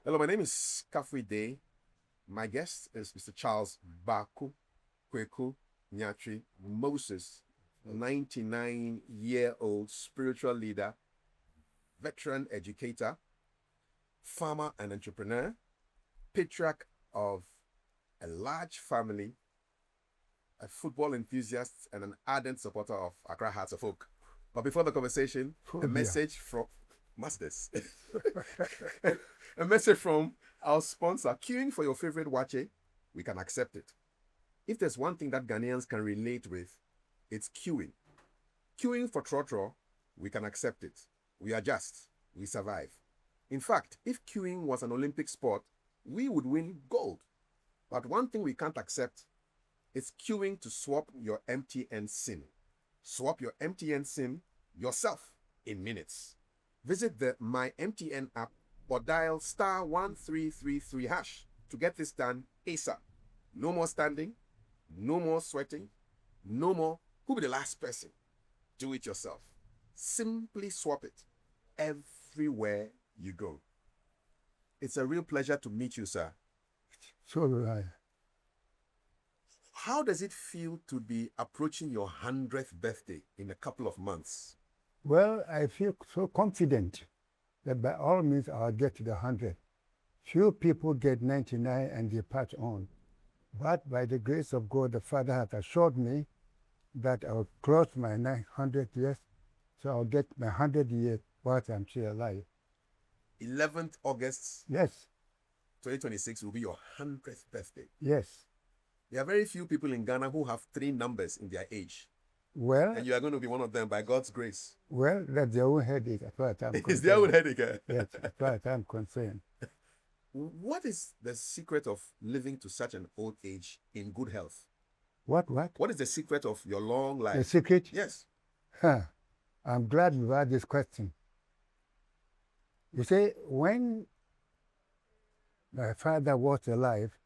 Hello, my name is Kafri Day. My guest is Mr. Charles Baako, Kweku, Nyatsui, Moses, 99-year-old spiritual leader, veteran educator, farmer and entrepreneur, patriarch of a large family, a football enthusiast, and an ardent supporter of Accra Hearts of Oak. But before the conversation, a message from Masters. A message from our sponsor. Queuing for your favorite wache, we can accept it. If there's one thing that Ghanaians can relate with, it's queuing. Queuing for trotro, we can accept it. We adjust. We survive. In fact, if queuing was an Olympic sport, we would win gold. But one thing we can't accept is queuing to swap your MTN SIM. Swap your MTN SIM yourself in minutes. Visit the My MTN app or dial *1333# to get this done ASAP. No more standing, no more sweating, no more who be the last person. Do it yourself. Simply swap it everywhere you go. It's a real pleasure to meet you, sir. So do I. How does it feel to be approaching your 100th birthday in a couple of months? Well, I feel so confident that by all means I'll get to the 100. Few people get 99 and depart on. But by the grace of God, the Father has assured me that I'll close my 900 years, so I'll get my 100 years whilst I'm still alive. 11th August Yes, 2026 will be your 100th birthday. yes. There are very few people in Ghana who have 3 numbers in their age. Well, And you are going to be one of them by God's grace. well, that's their own headache as far as I'm concerned. It's their own headache. Eh? Yes, as far as I'm concerned. What is the secret of living to such an old age in good health? What? What is the secret of your long life? The secret? Yes. I'm glad you asked this question. You see, when my father was alive,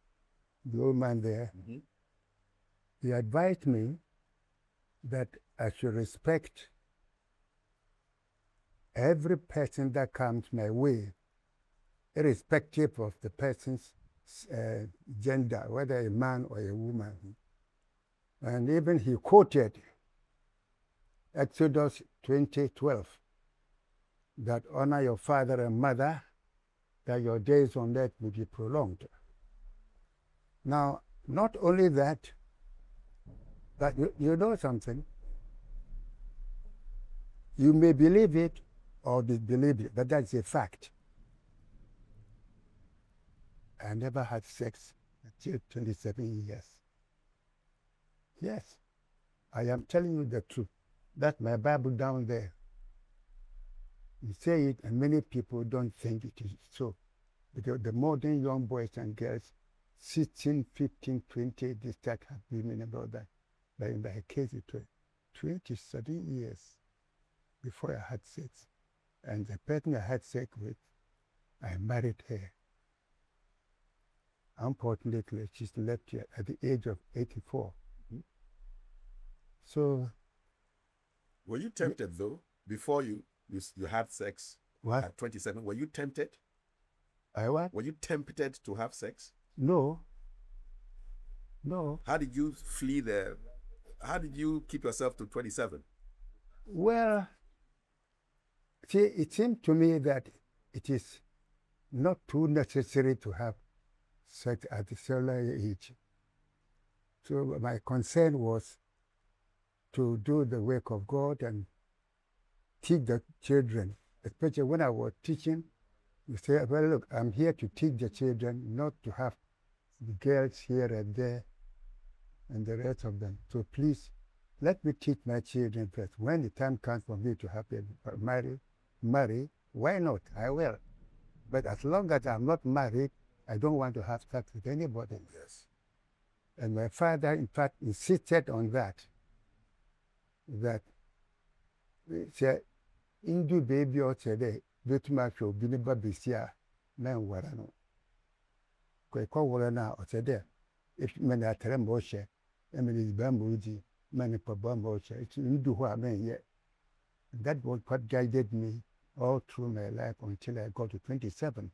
the old man there, he advised me that I should respect every person that comes my way, irrespective of the person's gender, whether a man or a woman. And even he quoted Exodus 20:12, that honor your father and mother, that your days on earth will be prolonged. Now, not only that, but you know something? You may believe it or disbelieve it, but that's a fact. I never had sex until 27 years. Yes, I am telling you the truth. That's my Bible down there. You say it, and many people don't think it is so. Because the modern young boys and girls, 16, 15, 20, they start dreaming about that. But in my case, it was 27 years before I had sex. And the person I had sex with, I married her. Unfortunately, she's left here at the age of 84. So... Were you tempted, though, before you had sex What? at 27? Were you tempted? I what? Were you tempted to have sex? No. No. How did you how did you keep yourself to 27? Well, see, it seemed to me that it is not too necessary to have sex at the cellular age. So my concern was to do the work of God and teach the children, especially when I was teaching. You say, well, look, I'm here to teach the children, not to have the girls here and there and the rest of them. So please, let me teach my children first. When the time comes for me to have a marry, why not? I will. But as long as I'm not married, I don't want to have sex with anybody. Yes. And my father, in fact, insisted on that say, Indu baby or today, Betuma show Biniba Bisia, man warano. Kweko warana or today, if men are Teremoshe, Emily Bambuji, Manipa Bamboshe, it's Indu who I mean yet. That was what guided me all through my life until I got to 27.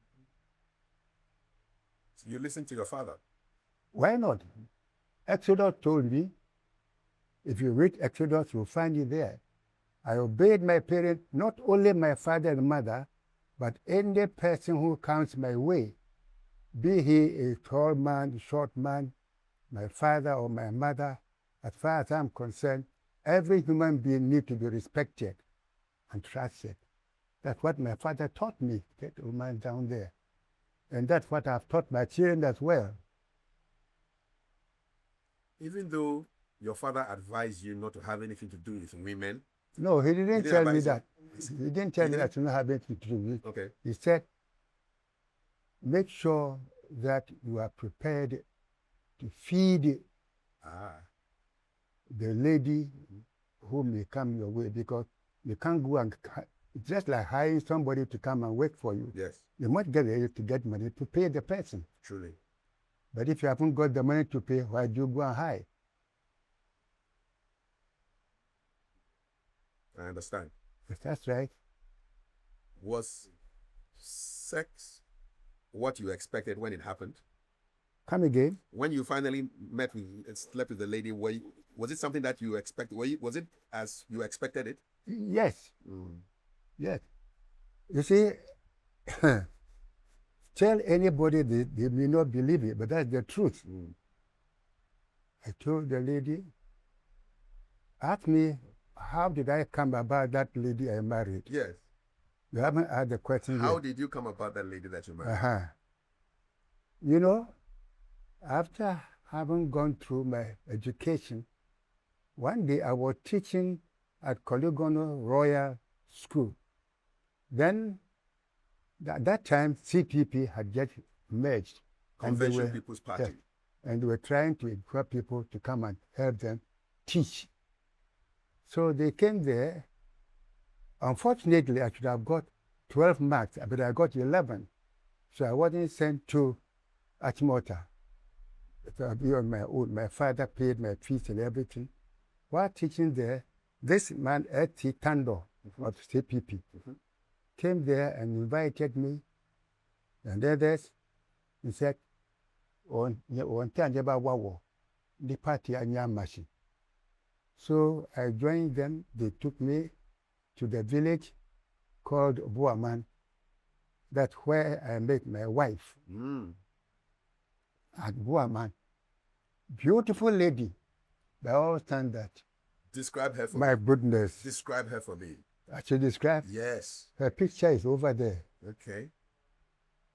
You listen to your father. Why not? Exodus told me, if you read Exodus, you'll find it there. I obeyed my parents, not only my father and mother, but any person who comes my way, be he a tall man, short man, my father or my mother. As far as I'm concerned, every human being needs to be respected and trusted. That's what my father taught me, that old man down there. And that's what I've taught my children as well. Even though your father advised you not to have anything to do with women. No, he didn't tell me that. He didn't tell me didn't? that to not have anything to do with it. Okay. He said, make sure that you are prepared to feed the lady who may come your way, because you can't go and it's just like hiring somebody to come and work for you. Yes. You must get ready to get money to pay the person. Truly. But if you haven't got the money to pay, why do you go and hire? I understand. Yes, that's right. Was sex what you expected when it happened? Come again? When you finally met with, slept with the lady, was it something that you expected? Was it as you expected it? Yes. Yes. You see, tell anybody they may not believe it, but that's the truth. I told the lady, ask me, how did I come about that lady I married? Yes. You haven't asked the question How yet. did you come about that lady that you married? You know, after having gone through my education, one day I was teaching at Koligono Royal School. Then, at that time, CPP had just merged. Convention People's Party. Yes, and they were trying to encourage people to come and help them teach. So they came there. Unfortunately, I should have got 12 marks, but I got 11. So I wasn't sent to Achimota. So I'll be on my own. My father paid my fees and everything. While teaching there, this man, Eti Tando of CPP, came there and invited me and others. He said, on the party machine. So I joined them. They took me to the village called Buaman. That's where I met my wife. At Buaman. Beautiful lady, by all standards. Describe her for me. My goodness. Describe her for me. I should describe? Yes. Her picture is over there. Okay.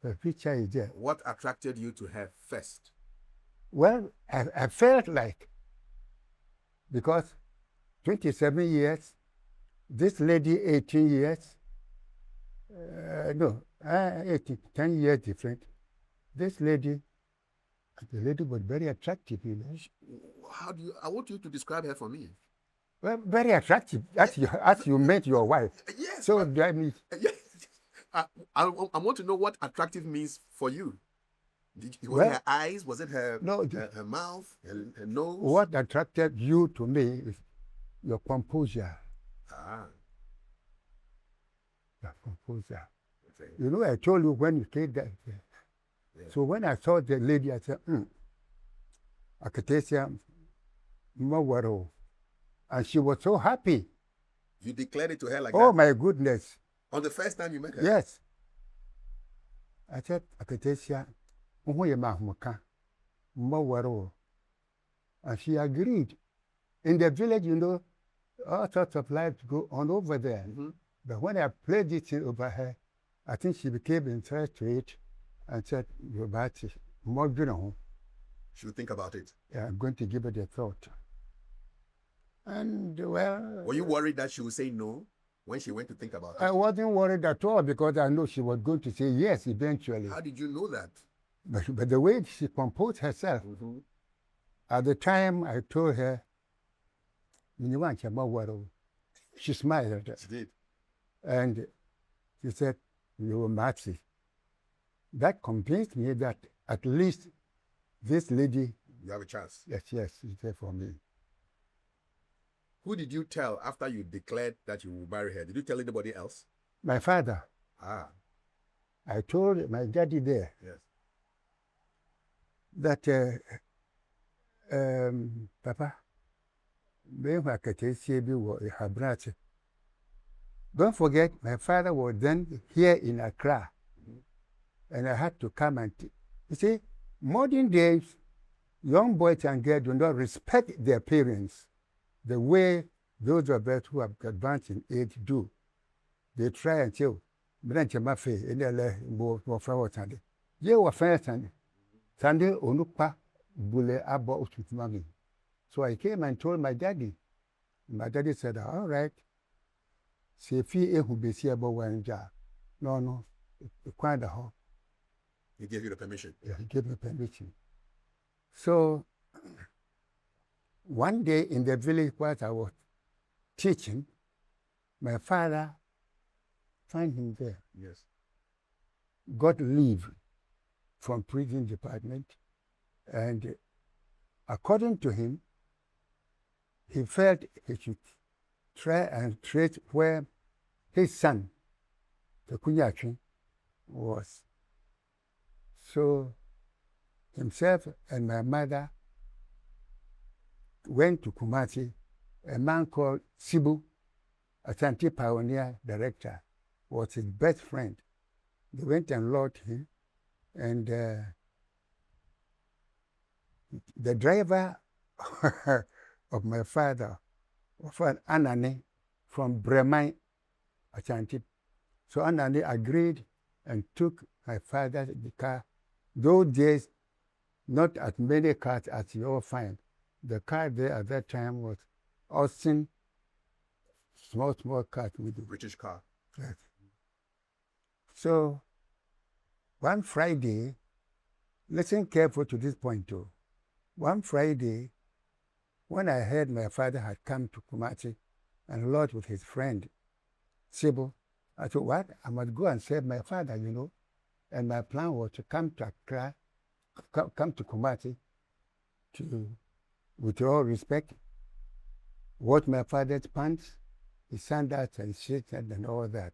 Her picture is there. What attracted you to her first? Well, I felt like, because 27 years, this lady 18 years, 10 years different. This lady, the lady was very attractive, you know. How do you? I want you to describe her for me. Well, very attractive, as you met your wife. Yes. So that means. Yes. I want to know what attractive means for you. Was it her eyes? Was it her her mouth? Her nose? What attracted you to me is your composure. Your composure. Okay. You know, I told you when you came there. Yeah. So when I saw the lady, I said, Akatesia Mawaro. And she was so happy. You declared it to her like that? Oh, my goodness. On the first time you met her? Yes. I said, Akatesia, Mawaro. And she agreed. In the village, you know, all sorts of life go on over there. But when I played it over her, I think she became interested to it and said, Yobati, more she'll think about it. Yeah, I'm going to give it a thought. And well. Were you worried that she would say no when she went to think about it? I wasn't worried at all because I know she was going to say yes eventually. How did you know that? But the way she composed herself, at the time I told her, she smiled. She did. And she said, you were Matsi. That convinced me that at least this lady. You have a chance. Yes, she's there for me. Who did you tell after you declared that you would marry her? Did you tell anybody else? My father. I told my daddy there. Yes. that Papa, being what I can see you don't forget, my father was then here in Accra, and I had to come and you see, modern days, young boys and girls do not respect their parents the way those of us who have advanced in age do. They try and say, "Branch my face, and they'll more forward Sunday." You were fair Sunday. Sunday, Onukpa, Bule, Abo, Mami. So I came and told my daddy. My daddy said, "All right. See if he who be see about one job." No, quite a hole. He gave you the permission. Yeah, he gave me permission. So one day in the village where I was teaching, my father found him there. Yes. Got leave from prison department, and according to him, he felt he should try and trace where his son, the Kunyachi, was. So himself and my mother went to Kumasi. A man called Sibu, a Santi pioneer director, was his best friend. They went and lodged him, and the driver of my father was Anani from Bremen, Ashanti. So Anani agreed and took my father the car. Those days, not as many cars as you all find. The car there at that time was Austin, small cars with the British car. Yes. So one Friday, listen careful to this point too. One Friday, when I heard my father had come to Kumasi and lodged with his friend, Sibu, I thought, what? I must go and save my father, you know. And my plan was to come to Accra, come to Kumasi, to, with all respect, wash my father's pants, his sandals and shirts and all that.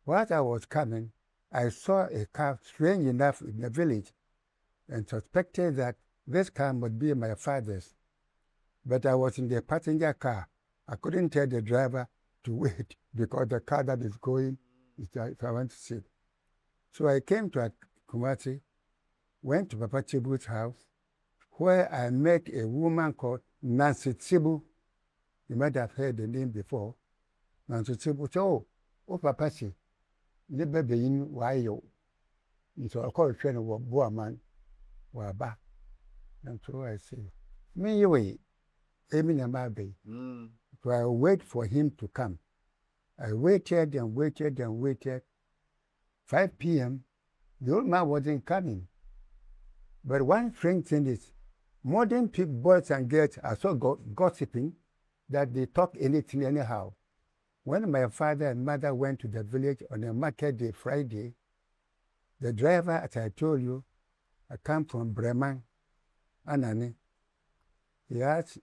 While I was coming, I saw a car, strange enough, in the village, and suspected that this car must be my father's. But I was in the passenger car. I couldn't tell the driver to wait because the car that is going is if I want to sit. So I came to Kumasi, went to Papa Chibu's house, where I met a woman called Nancy Chibu. You might have heard the name before. Nancy Chibu said, oh, Papa said, the baby in Wayo. So I called a friend of Boaman, Waba. And so I said, me away, Amy Namabe. So I wait for him to come. I waited and waited and waited. 5 p.m., the old man wasn't coming. But one strange thing is, modern people, boys and girls are so gossiping that they talk anything anyhow. When my father and mother went to the village on a market day, Friday, the driver, as I told you, I come from Bremen, Anani. He asked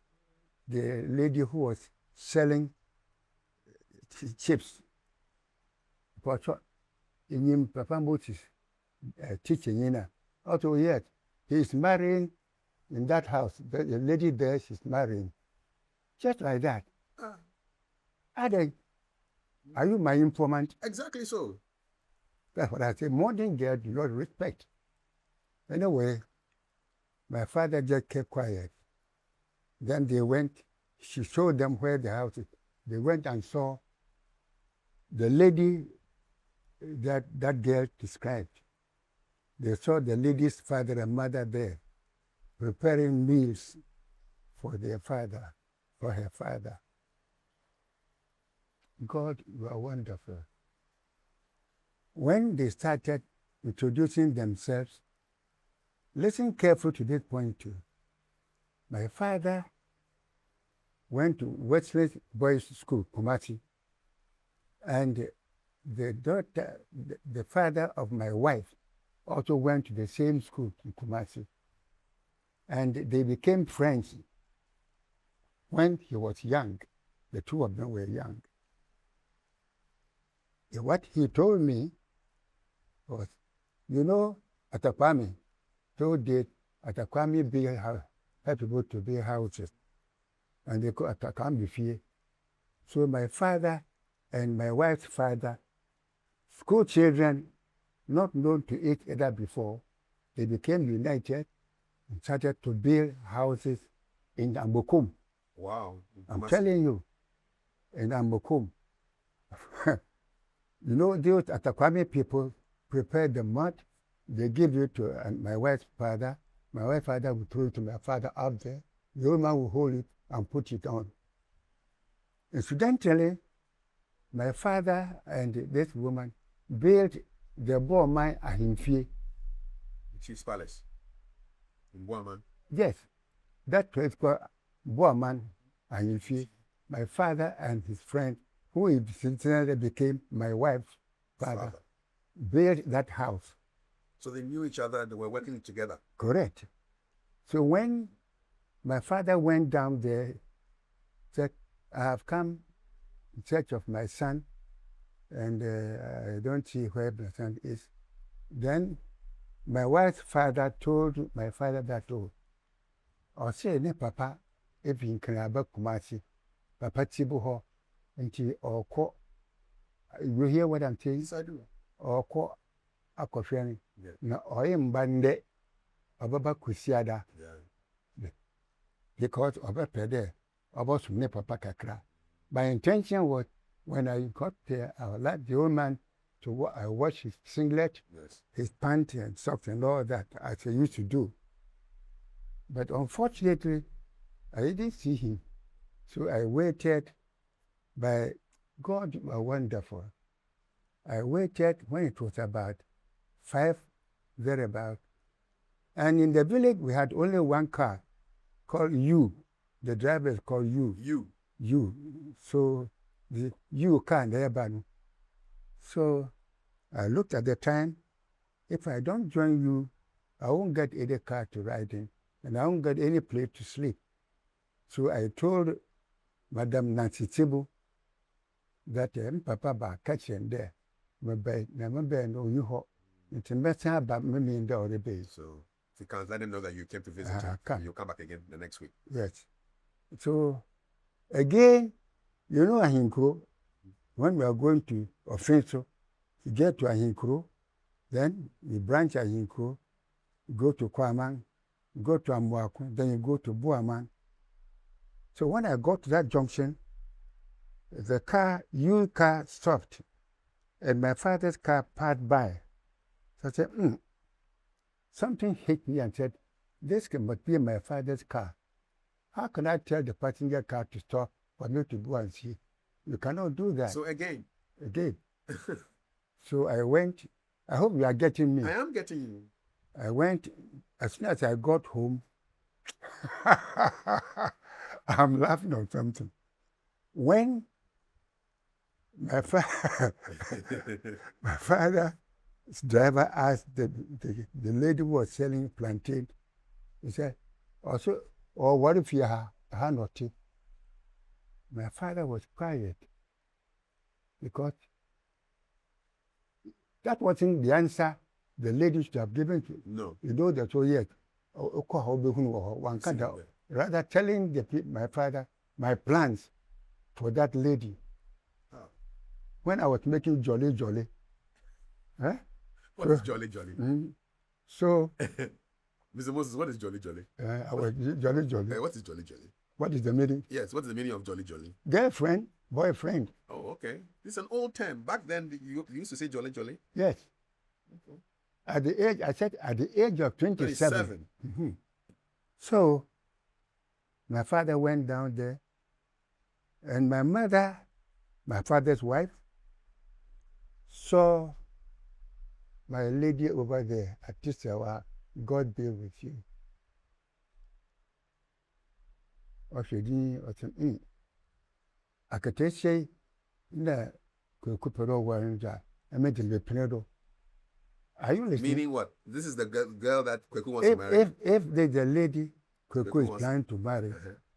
the lady who was selling chips, in Papa Moses teaching, also yet, he's marrying in that house. The lady there, she's marrying. Just like that. Are you my informant? Exactly so. That's what I say. Modern girls do not respect. Anyway, my father just kept quiet. Then they went, she showed them where the house is. They went and saw the lady that girl described. They saw the lady's father and mother there preparing meals for their father, for her father. God, you are wonderful. When they started introducing themselves, listen carefully to this point too. My father went to Wesley Boys School, Kumasi, and the father of my wife also went to the same school in Kumasi. And they became friends when he was young. The two of them were young. What he told me was, you know, Atapami, those days, Atakwame help people to build houses. And they call Atakwame Fie. So my father and my wife's father, school children, not known to each other before, they became united and started to build houses in Ambokum. Wow. I'm telling you, in Ambokum. You know, those Atakwame people prepare the mud, they give it to my wife's father. My wife's father will throw it to my father up there. The old man will hold it and put it on. Incidentally, my father and this woman built the Boer mine at Himfie. Chief's Palace. In Boaman. Yes, that place called Boaman at Himfie. My father and his friend, who incidentally became my wife's father, built that house. So they knew each other and they were working together. Correct. So when my father went down there, said, I have come in search of my son, and I don't see where my son is. Then my wife's father told my father that, oh, I'll say, ne papa, if you can have a kumasi, papa tibuho, and or ko. You hear what I'm saying? Yes, I do. Or ko akosheni. Yeah. Na oyembande, ababa kusiada. Yeah. Because of a pede, about ne papa kakra. My intention was, when I got there, I would like the old man to wash his singlet, Yes. his pants and socks and all that, as I used to do. But unfortunately, I didn't see him. So I waited, but God was wonderful. I waited when it was about 5, thereabout. And in the village, we had only one car called U. The driver is called U. U. So the U car there. So I looked at the time. If I don't join you, I won't get any car to ride in, and I won't get any place to sleep. So I told Madam Nancy Tibu that Papa ba catch him there. Maybe no you ho. It's a message about me in the other base. So if you can let him know that you came to visit him, you'll come back again the next week. Yes. So again, you know Ahinkro, when we are going to Offenso, you get to Ahinkro, then you branch Ahinkro, go to Kwaman, go to Amwaku, then you go to Buaman. So when I got to that junction, the U car stopped, and my father's car passed by. So I said, something hit me and said, this must be my father's car. How can I tell the passenger car to stop for me to go and see? You cannot do that. So again. So I went. I hope you are getting me. I am getting you. I went. As soon as I got home, I'm laughing on something. When my father's driver asked the lady who was selling plantain, he said, also, or what if you have not? My father was quiet because that wasn't the answer the lady should have given to. No. You know that, so yet, one kind of, rather telling my father my plans for that lady. Oh. When I was making jolly. What is jolly? So, Mr. Moses, what is jolly? I was jolly. What is jolly? What is the meaning? Yes, what is the meaning of jolly? Girlfriend, boyfriend. Oh, okay. This is an old term. Back then, you used to say jolly. Yes. Okay. At the age of 27. Mm-hmm. So, my father went down there, and my mother, my father's wife, saw my lady over there at this hour. God be with you. I could say, na Kweku pero wanja. I made the penedo. Are you listening? Meaning what? This is the girl that Kweku wants to marry. If there's a lady Kweku is planning to marry,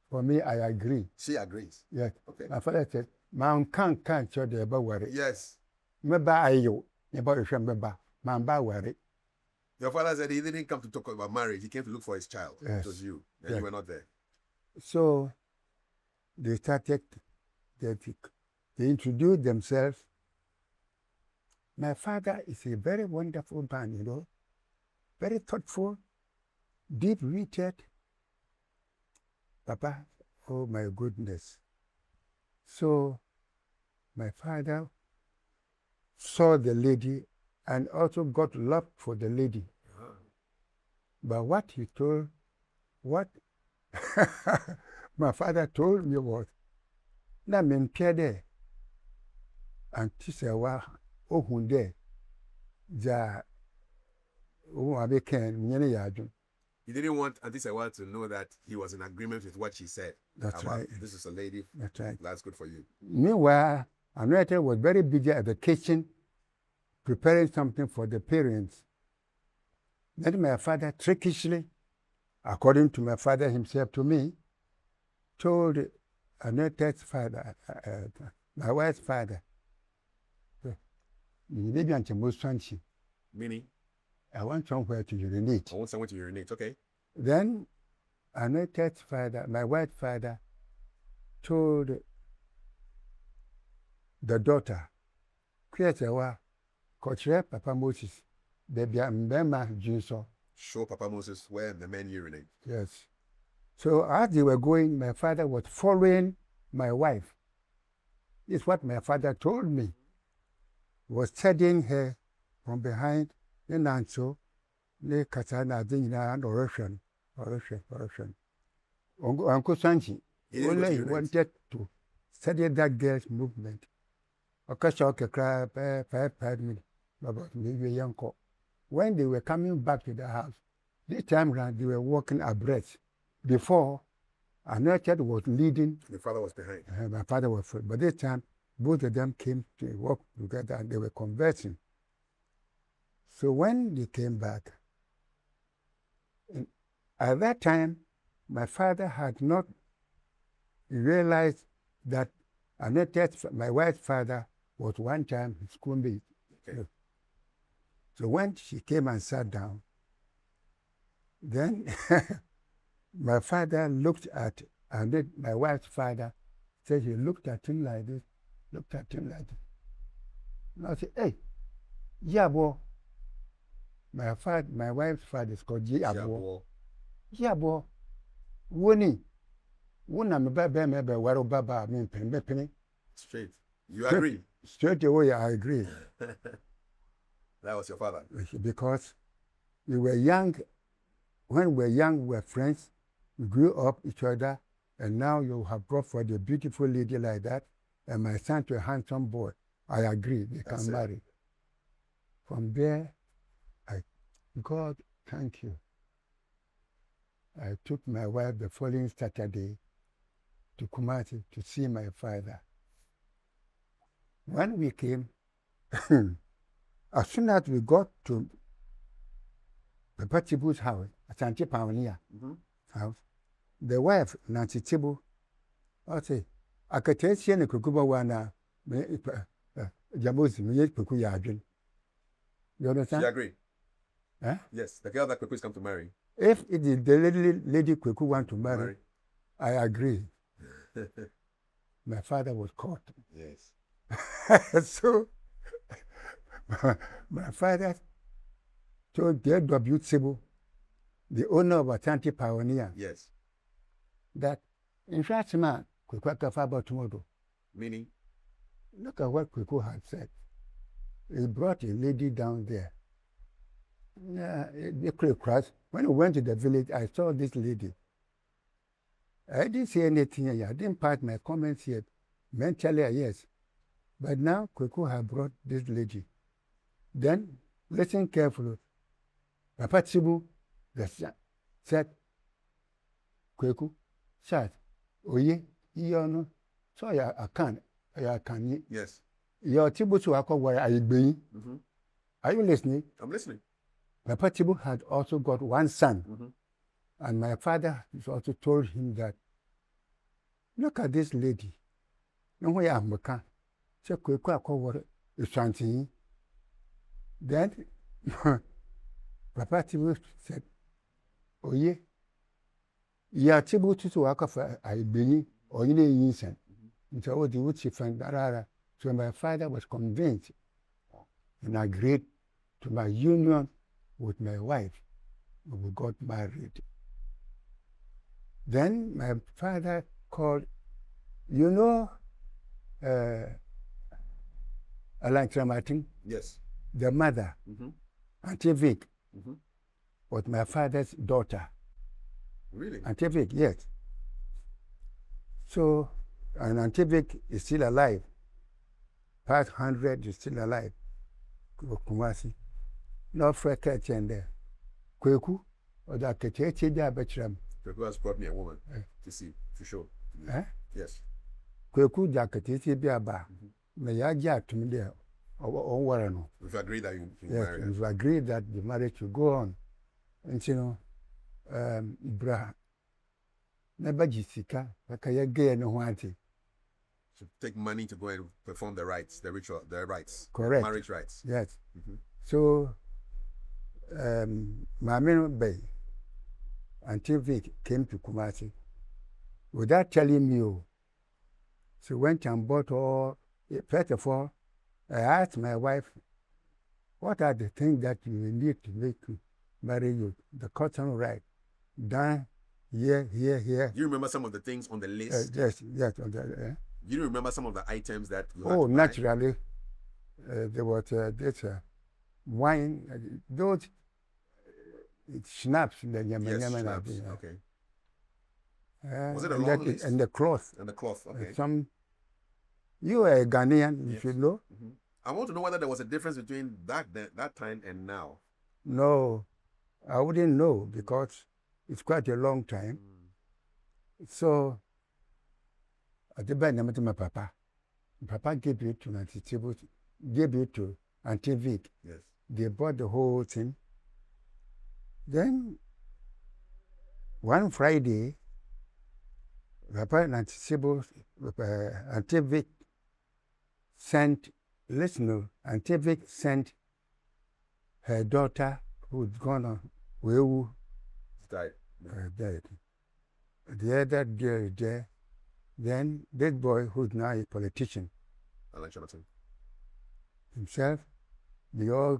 for me, I agree. She agrees. Yes. Okay. My father said, "Man can't show the about worry." Yes. Meba ayo, about you meba, man ba worry. Your father said he didn't come to talk about marriage. He came to look for his child. Yes. It was you. And Yes. you were not there. So they started, they introduced themselves. My father is a very wonderful man, you know, very thoughtful, deep-rooted. Papa, oh my goodness. So my father saw the lady and also got love for the lady. Uh-huh. But what he told, what my father told me was, na mempia de, anti se wa ohun de, ja abe ken nyene ya adwun. He didn't want Auntie Sewa to know that he was in agreement with what she said. That's about, right. This is a lady. That's right. That's good for you. Meanwhile, Anointed was very busy at the kitchen preparing something for the parents. Then my father trickishly, according to my father himself to me, told Anointed's father, my wife's father, Meaning? I want somewhere to urinate. I want someone to urinate. Okay. Then Anointed's father, my wife's father, told the daughter, courtship Papa Moses, baby, Show Papa Moses where the men urinate. Yes. So as they were going, my father was following my wife. It's what my father told me. He was studying her from behind, and so ne katana and oration. Uncle Sanchi only wanted to study that girl's movement. When they were coming back to the house, this time around they were walking abreast. Before, Anointed was leading. The father was behind. My father was front. But this time, both of them came to walk together and they were conversing. So when they came back, at that time, my father had not realized that Anointed's, my wife's father, was one time his schoolmate. Okay. So when she came and sat down, then my father looked at, and then my wife's father said he looked at him like this, And I said, hey, Yabo. My wife's father is called Yabo. Yabo. Woni. Wona me be waro baba me penny. Straight. You agree? Straight away, I agree. That was your father. Because we were young. When we were young, we were friends. We grew up each other. And now you have brought for a beautiful lady like that. And my son to a handsome boy. I agree. They can marry. From there, God, thank you. I took my wife the following Saturday to Kumasi to see my father. When we came, as soon as we got to Papa Tibu's house, Asante Pioneer house, the wife, Nancy Tibu, I say, I could tell you, Kukuba wana, Jamuzi, me Kuku Yajin. You understand? She agreed. Huh? Yes, the girl that Kweku is come to marry. If it is the lady Kweku want to marry, I agree. My father was caught. Yes. So, my father told J.W. Tibu, the owner of Asante Pioneer, Yes. that in fact, man, Kweku can about tomorrow. Meaning? Look at what Kweku had said. He brought a lady down there. They could crash. When we went to the village, I saw this lady. I didn't say anything here. I didn't pass my comments yet. Mentally, yes. But now Kweku had brought this lady. Then, listen carefully. Papa Tibu said, Kweku, chat, oye, no, so I can't. Yes. Your Tibu to Ako, where are you being? Are you listening? I'm listening. Papa Tibu had also got one son. And my father also told him that, look at this lady. No way I'm a so Kweku Ako is something. Then Papa Tibu said, oh yeah, ya Tibu to Wakafa, I believe, or in a instant. So what the would find that. So my father was convinced and agreed to my union with my wife. We got married. Then my father called, you know, Alan Martin, Yes. the mother, Auntie Vic, was my father's daughter. Really? Auntie Vic, yes. So, and Auntie Vic is still alive. Past 100 is still alive. Kumasi. No fresh catch in there. Kweku, or that catch there, Betram. Kweku has brought me a woman to see, for sure. Yes. Kweku Jakati Biaba. May I jack to me there. Or Warren. We've agreed that you yes, marry. We've agreed that the marriage will go on. And you know, Ibra. Never Jessica, like I again, no one. To take money to go and perform the rites, the ritual, the rites. Correct. Marriage rites. Yes. So, Mamino Bay, until Vic came to Kumasi, without telling me, she went and bought all. First of all, I asked my wife, what are the things that you need to make you marry you? The cotton right. Done here. Do you remember some of the things on the list? Yes. Do you remember some of the items that you had Oh, to buy? naturally. There was this wine, those schnapps. Yes, schnapps. Okay. Was it a and long list? And the cloth. And the cloth, okay. You are a Ghanaian, you Yes. should know. I want to know whether there was a difference between that time and now. No, I wouldn't know because it's quite a long time. So, at the band, I met my papa. Papa gave it to Auntie Tibu, gave it to Auntie Vic. Yes. They bought the whole thing. Then, one Friday, Papa and Auntie Tibu, Auntie Vic sent, Auntie Vic sent her daughter who'd gone on Kweku, Died. died. The other girl is there. Then this boy, who's now a politician Alan Jonathan. himself, they all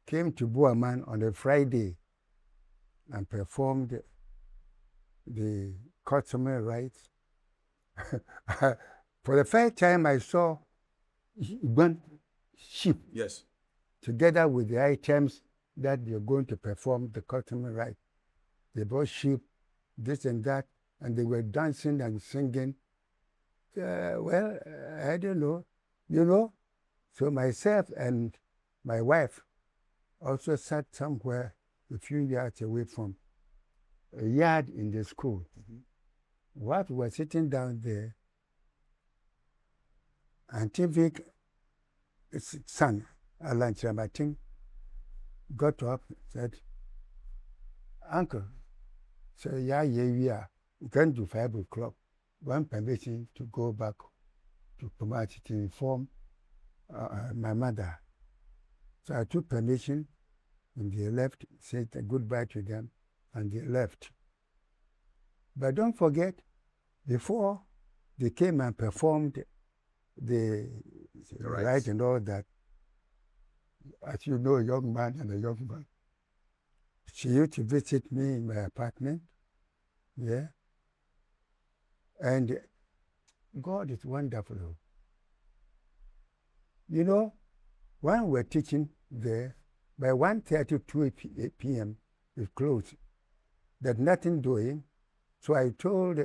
came to Buaman on a Friday and performed the customary rites. For the first time, I saw one sheep Yes. together with the items that they're going to perform the customary rite. They brought sheep, this and that, and they were dancing and singing. I don't know, you know. So myself and my wife also sat somewhere a few yards away from a yard in the school. While we were sitting down there, Auntie Vic's son, Alan Chamatin, got up and said, Uncle, so we are going to 5 o'clock. One permission to go back to Kumasi to inform my mother. So I took permission and they left, said goodbye to them, and they left. But don't forget, before they came and performed the rite and all that, as you know, a young man and a young man, she used to visit me in my apartment, yeah. And God is wonderful. You know, when we're teaching there, by 1:30 to 2 p.m., it's closed. There's nothing doing. So I told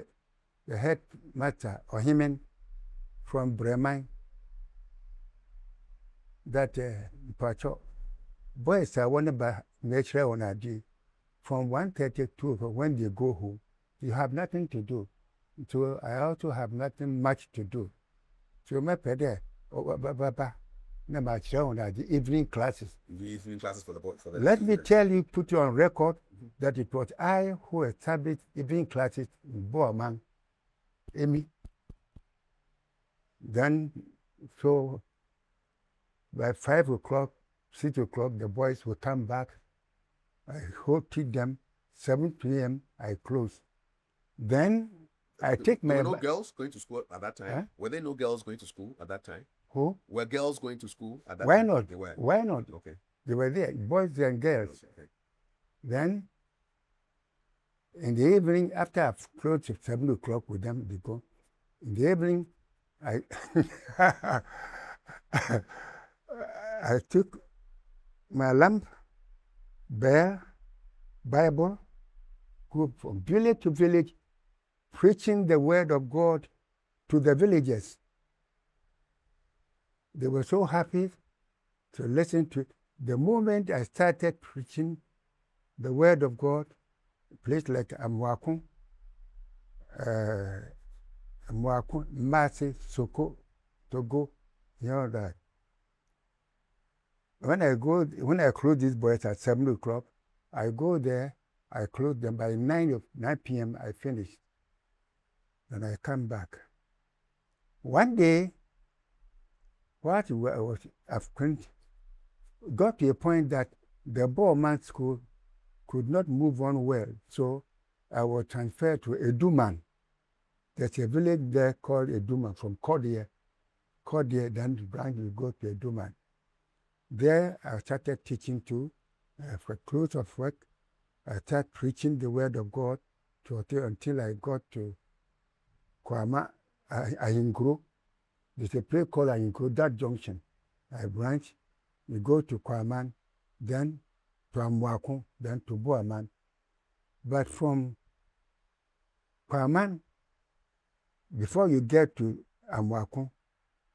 the headmaster, Ohimen, from Bremen, that boys are one about nature on a day. From 1:30 to when they go home, you have nothing to do. So I also have nothing much to do. So my pede, the evening classes. The evening classes for the boys. Let me tell you, put you on record, that it was I who established evening classes in Boaman, Amy. Then, so by 5 o'clock, 6 o'clock, the boys will come back I teach them. 7 p.m. I close. Then I take my... There were no girls going to school at that time? Huh? Were there no girls going to school at that time? Who? Were girls going to school at that Why time? not? They were. Why not? Okay. They were there, boys and girls. Okay. Then, in the evening, after I've closed at 7 o'clock with them, they go. In the evening, I I took my lamp, bear, Bible, go from village to village, preaching the word of God to the villagers. They were so happy to listen to it. The moment I started preaching the word of God, a place like Amwaku, Masi, Soko, Togo, you know that. When I close these boys at 7 o'clock, I go there, I close them by 9 p.m. I finish. Then I come back. One day, I've got to a point that the Boerman school could not move on well, so I was transferred to Eduman. There's a village there called Eduman from Cordier. Then the branch will go to Eduman. There I started teaching too. For close of work, I started preaching the word of God until I got to Kwama, Ayingro. There's a place called Ayingro, that junction. I branch, we go to Kwaman, then to Amwaku, then to Boaman. But from Kwaman, before you get to Amwaku,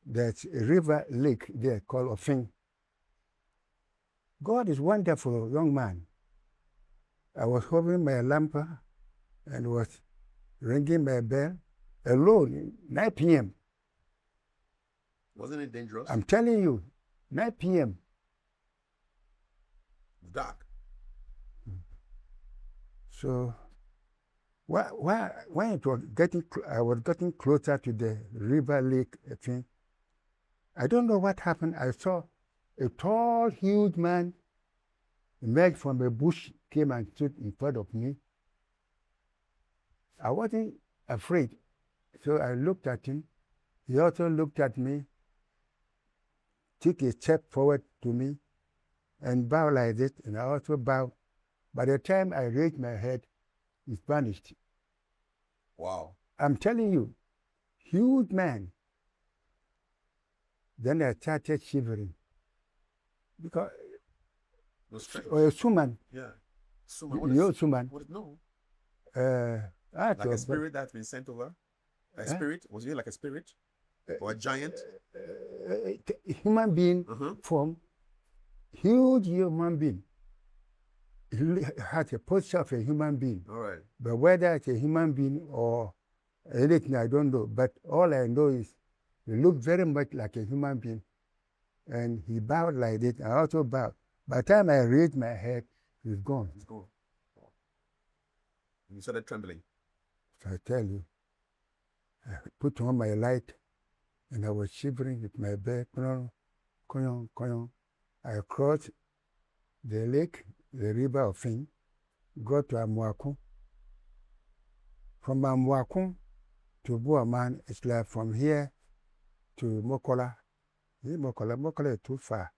there's a river lake there called Ofing. God is wonderful, young man. I was holding my lamp and was ringing my bell alone, 9 p.m. Wasn't it dangerous? I'm telling you, 9 p.m. Dark. So, when it was I was getting closer to the river lake thing, I don't know what happened. I saw a tall, huge man emerge from a bush, came and stood in front of me. I wasn't afraid, so I looked at him. He also looked at me, took a step forward to me, and bowed like this, and I also bowed. By the time I raised my head, he vanished. Wow. I'm telling you, huge man. Then I started shivering. Because Suman. Yeah. Suman. You know Suman? What? No. Like a spirit that's been sent over? A spirit? Was it like a spirit? Or a giant? Human being form. Huge human being. He has a posture of a human being. All right. But whether it's a human being or anything, I don't know. But all I know is he looked very much like a human being. And he bowed like this. I also bowed. By the time I raised my head, he's gone. He's gone. You started trembling. So I tell you, I put on my light, and I was shivering with my bed. I crossed the lake, the river of Fin, got to Amwaku. From Amwaku to Buaman, it's like from here to Mokola. Mokola is too far.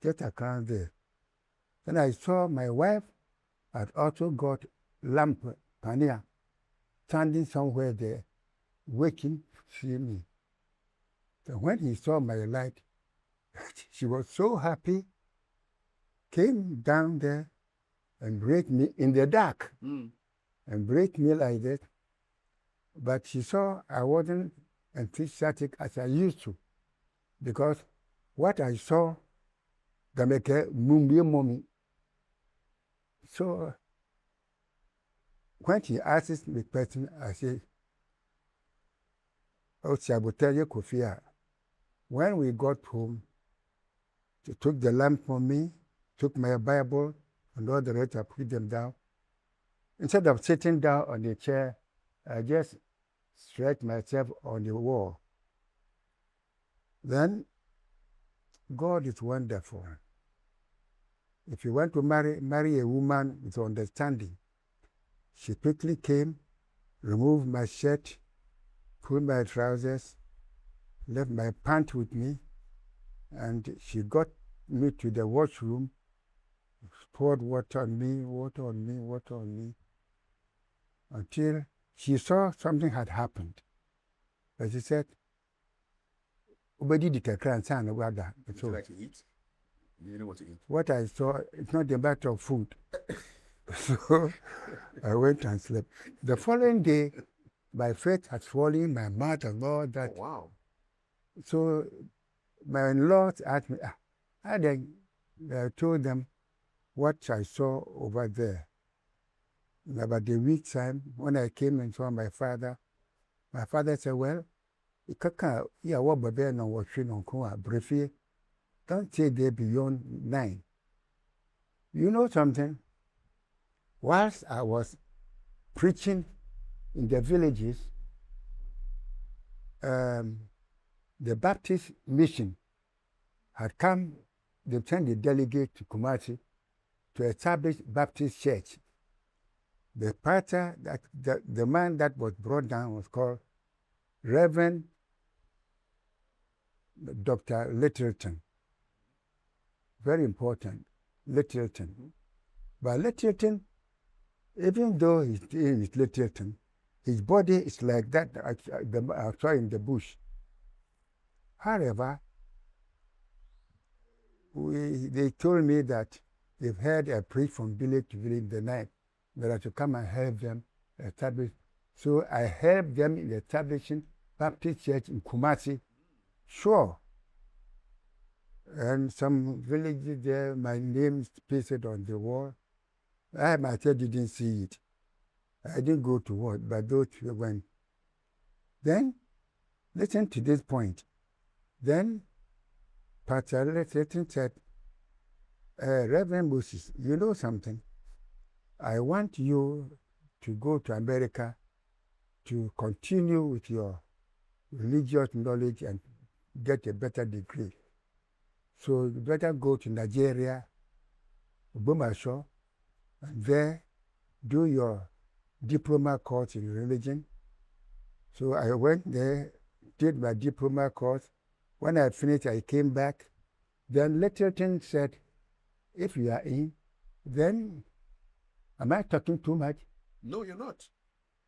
Just around there. Then I saw my wife had also got lamp, Pania, standing somewhere there, waking, see me. So when he saw my light, she was so happy, came down there and breathed me in the dark, and breathed me like that. But she saw I wasn't enthusiastic as I used to, because what I saw, Gameke Mumbi Mommy. So when she asks me question, I say, "Oh, Sabotage Kofia." When we got home, she took the lamp from me, took my Bible, and all the rest, I put them down. Instead of sitting down on the chair, I just stretched myself on the wall. Then, God is wonderful. if you want to marry a woman with understanding, she quickly came, removed my shirt, pulled my trousers, left my pants with me, and she got me to the washroom, poured water on me, until she saw something had happened. But she said, Would you like to eat? You didn't want to eat. What I saw, it's not a matter of food. So I went and slept. The following day, my faith had swollen, my mouth and all that. Oh, wow. So my in-laws asked me, I told them what I saw over there. In about a week's time, when I came and saw my father said, well, don't stay there beyond 9. You know something? Whilst I was preaching in the villages, the Baptist mission had come, they sent a delegate to Kumasi to establish Baptist church. The pastor, the man that was brought down was called Reverend Dr. Littleton. Very important, Littleton. But Littleton, even though he's Littleton, his body is like that I saw in the bush. However, they told me that they've heard a preach from village to village in the night, that I should come and help them establish. So I helped them in establishing Baptist Church in Kumasi. Sure. And some villages there, my name is pasted on the wall. I myself didn't see it. I didn't go to work, but those went. Then, listen to this point. Then, Pastor Littleton said, Reverend Moses, you know something? I want you to go to America to continue with your religious knowledge and get a better degree. So you better go to Nigeria, Obomasho, and there do your diploma course in religion. So I went there, did my diploma course. When I finished, I came back. Then Littleton said, if you are in, then am I talking too much? No, you're not.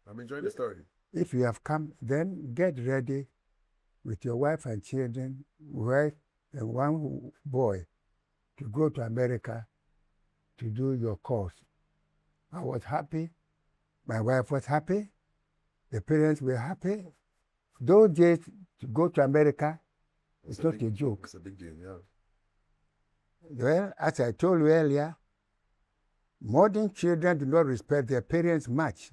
I'm enjoying the story. If you have come, then get ready with your wife and children, wife and one boy, to go to America to do your course. I was happy. My wife was happy. The parents were happy. Those days, to go to America, it's not a joke. It's a big deal, yeah. Well, as I told you earlier, modern children do not respect their parents much.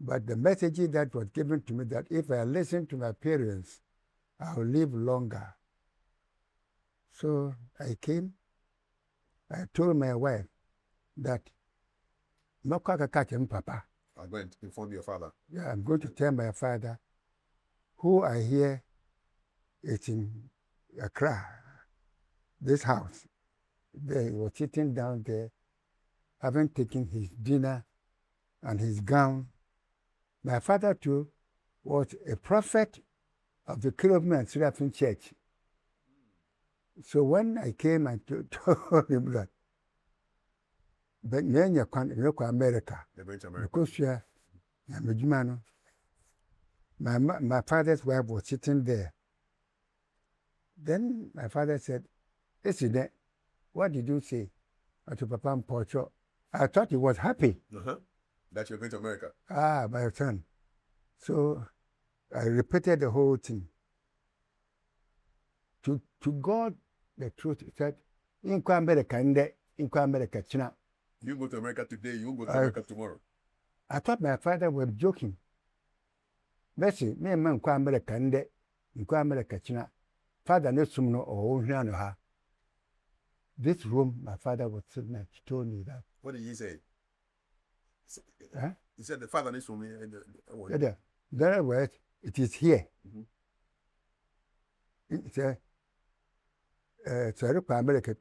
But the message that was given to me, that if I listen to my parents, I will live longer. So I came. I told my wife that Papa. I'm going to inform your father. Yeah, I'm going to tell my father who I hear is in Accra, this house. He was sitting down there, having taken his dinner and his gown. My father, too, was a prophet of the Cherubim and Seraphim Church. So when I came and told him that, but you're going to America. They're going to America. Because my father's wife was sitting there. Then my father said, listen, what did you say? To Papa and Pocho. I thought he was happy. That you're going to America. My son. So I repeated the whole thing. To God, the truth, he said, in America, China. You go to America today, you go to America tomorrow. I thought my father was joking. Bessie, me and man America, in America, China. Father, no sumno or ha. This room, my father was sitting at, he told me that. What did he say? Huh? He said the father needs to me. In other words, it is here. He said, sorry, America,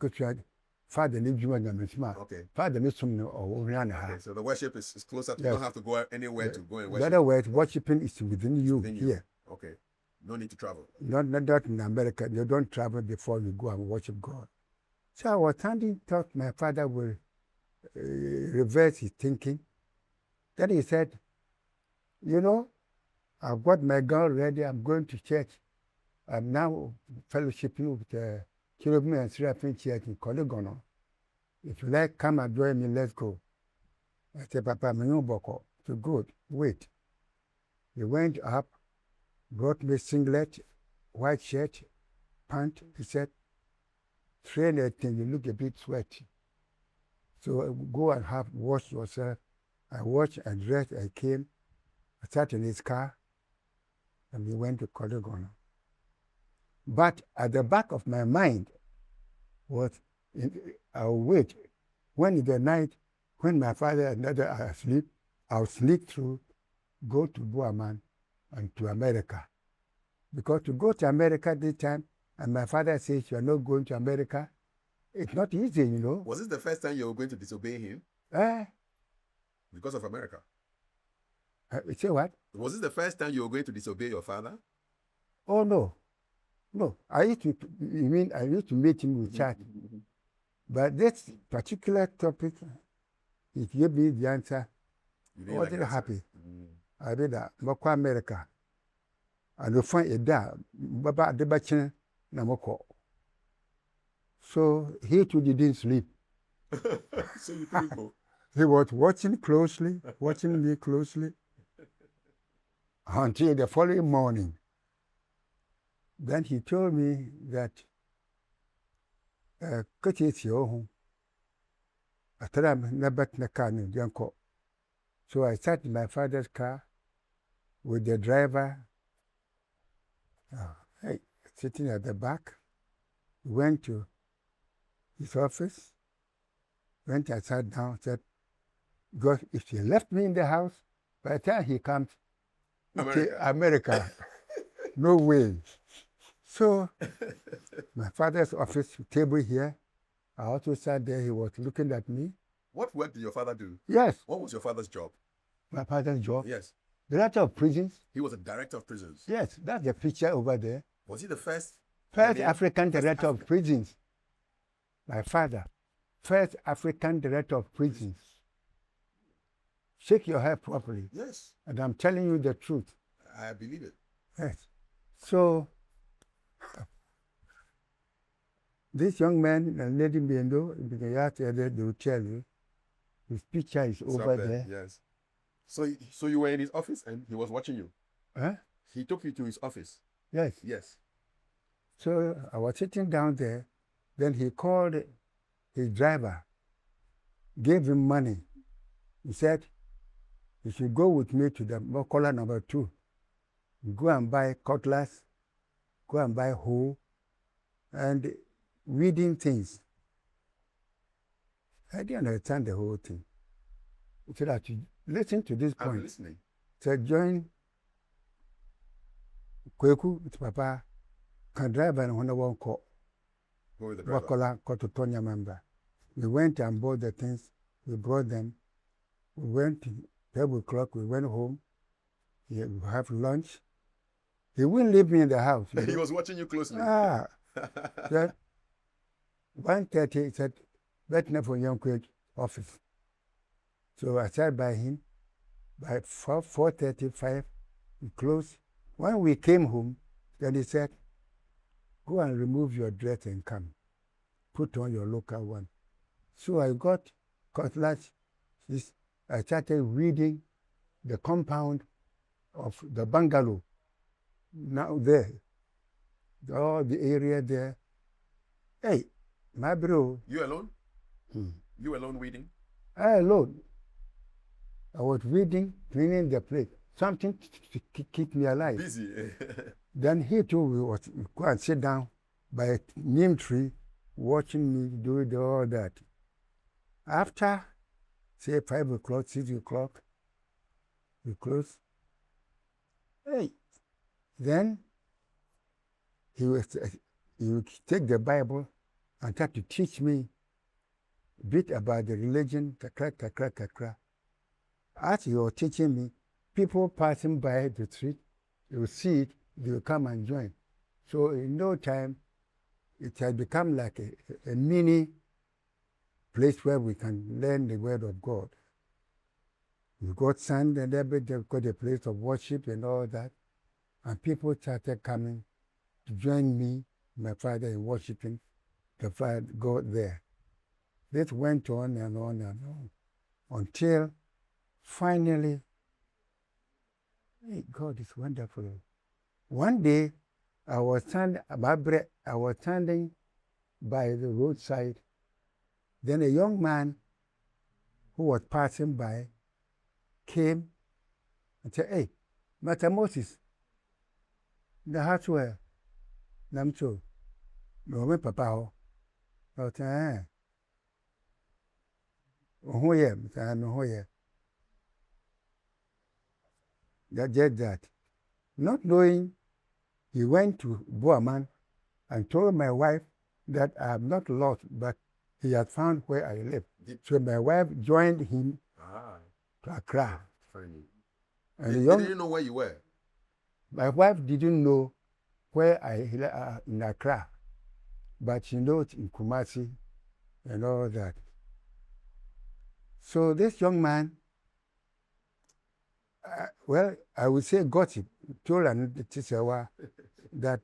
Father ni juma nyamesma. Okay. Father ni sum no ha. Okay, so the worship is closer. You Yes. don't have to go anywhere to go and In worship. other words, worshiping is within you here. Okay. No need to travel. Not that in America. You don't travel before you go and worship God. So I was standing, thought my father will reverse his thinking. Then he said, you know, I've got my gown ready. I'm going to church. I'm now fellowshipping with the Cherubim and Seraphim Church in Kolegono. If you like, come and join me. Let's go. I said, Papa, I'm Baako. So good. Wait. He went up, brought me singlet, white shirt, pant. He said, train anything. You look a bit sweaty. So go and wash yourself. I washed, I dressed, I came. I sat in his car, and we went to Kolegono. But at the back of my mind was, I'll wait. When in the night, when my father and mother are asleep, I'll sneak through, go to Boaman and to America. Because to go to America this time, and my father says, you're not going to America, it's not easy, you know. Was this the first time you were going to disobey him? Because of America? Say what? Was this the first time you were going to disobey your father? Oh, no. No. I used to meet him with chat. But this particular topic, it gave me the answer. I wasn't happy. I did that. Moko America. And you find it there. Baba de bachin na moko. So he too didn't sleep. So you couldn't go. He was watching me closely, until the following morning. Then he told me that so I sat in my father's car with the driver sitting at the back. We went to his office. When I sat down, said, because if he left me in the house, by the time he comes, America, no way. So my father's office table here, I also sat there. He was looking at me. What work did your father do? Yes. What was your father's job? My father's job? Yes. Director of prisons. He was a director of prisons. Yes, that's the picture over there. Was he the first? First African director of prisons. My father. First African director of prisons. Shake your head properly. Yes. And I'm telling you the truth. I believe it. Yes. So, this young man, Lady Bendo, they will tell you, his picture is over there. Yes. So you were in his office and he was watching you? Huh? He took you to his office? Yes. Yes. So I was sitting down there. Then he called his driver, gave him money. He said, you should go with me to the Mokola number 2. Go and buy cutlass, go and buy hoe, and weeding things. I didn't understand the whole thing. He said, that you listen to this point. I'm listening. He said, join Kweku with Papa, can drive and when I won't call. Go with the driver. Wakola, Kototonia member. We went and bought the things, we brought them. We went to 12 o'clock, we went home. We have lunch. He wouldn't leave me in the house. He was watching you closely. Said, 1:30, he said, let me for young Kweku office. So I sat by him. By 4:35, we closed. When we came home, then he said, go and remove your dress and come. Put on your local one. So I got cutlass. I started reading the compound of the bungalow. Now there, all the area there. Hey, my bro. You alone? You alone reading? I alone. I was reading, cleaning the place. Something to keep me alive. Busy. Then he too was go and sit down by a neem tree, watching me do all that. After, say 5 o'clock, 6 o'clock, we close. Hey, then he would take the Bible and start to teach me bit about the religion, kakra. As you were teaching me, people passing by the street, they will see it, they will come and join. So in no time, it has become like a mini place where we can learn the word of God. We got sand and everything, got a place of worship and all that. And people started coming to join me, my father, in worshiping the Father God there. This went on and on and on until finally, hey, God is wonderful. One day, I was standing by the roadside. Then a young man who was passing by came and said, "Hey, Master Moses, the house where Namso, no papa, no time. Oh, yeah, no, yeah." Just that. Not knowing, he went to Boaman and told my wife that I am not lost, but he had found where I live. So my wife joined him to Accra. Funny. And They didn't know where you were. My wife didn't know where I in Accra, but she knows in Kumasi and all that. So this young man, well, I would say gossip, told Tisewa that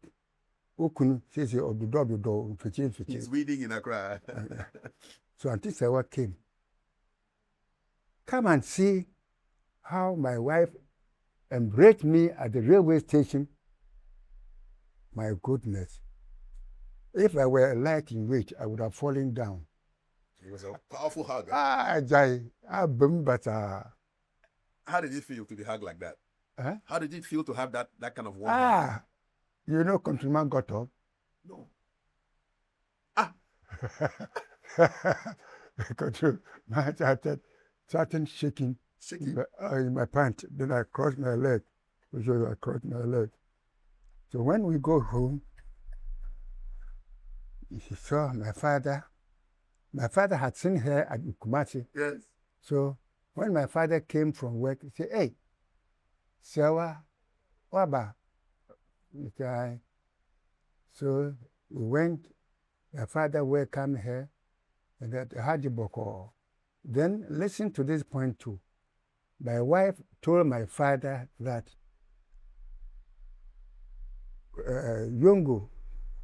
Ukun says Odudo. He's reading in Accra. So Tisewa came. Come and see how my wife embraced me at the railway station. My goodness. If I were light in weight, I would have fallen down. It was a powerful hug. How did it feel to be hugged like that? Huh? How did it feel to have that kind of warm hug? You know, countryman got up. No. Countryman started shaking in my pants. Then I crossed my leg. So I crossed my leg. So when we go home, he saw my father. My father had seen her at Kumasi. Yes. So when my father came from work, he said, "Hey, Sewa, Waba." So we went, my father welcomed her, and that Hajiboko. Then listen to this point too. My wife told my father that Yongo,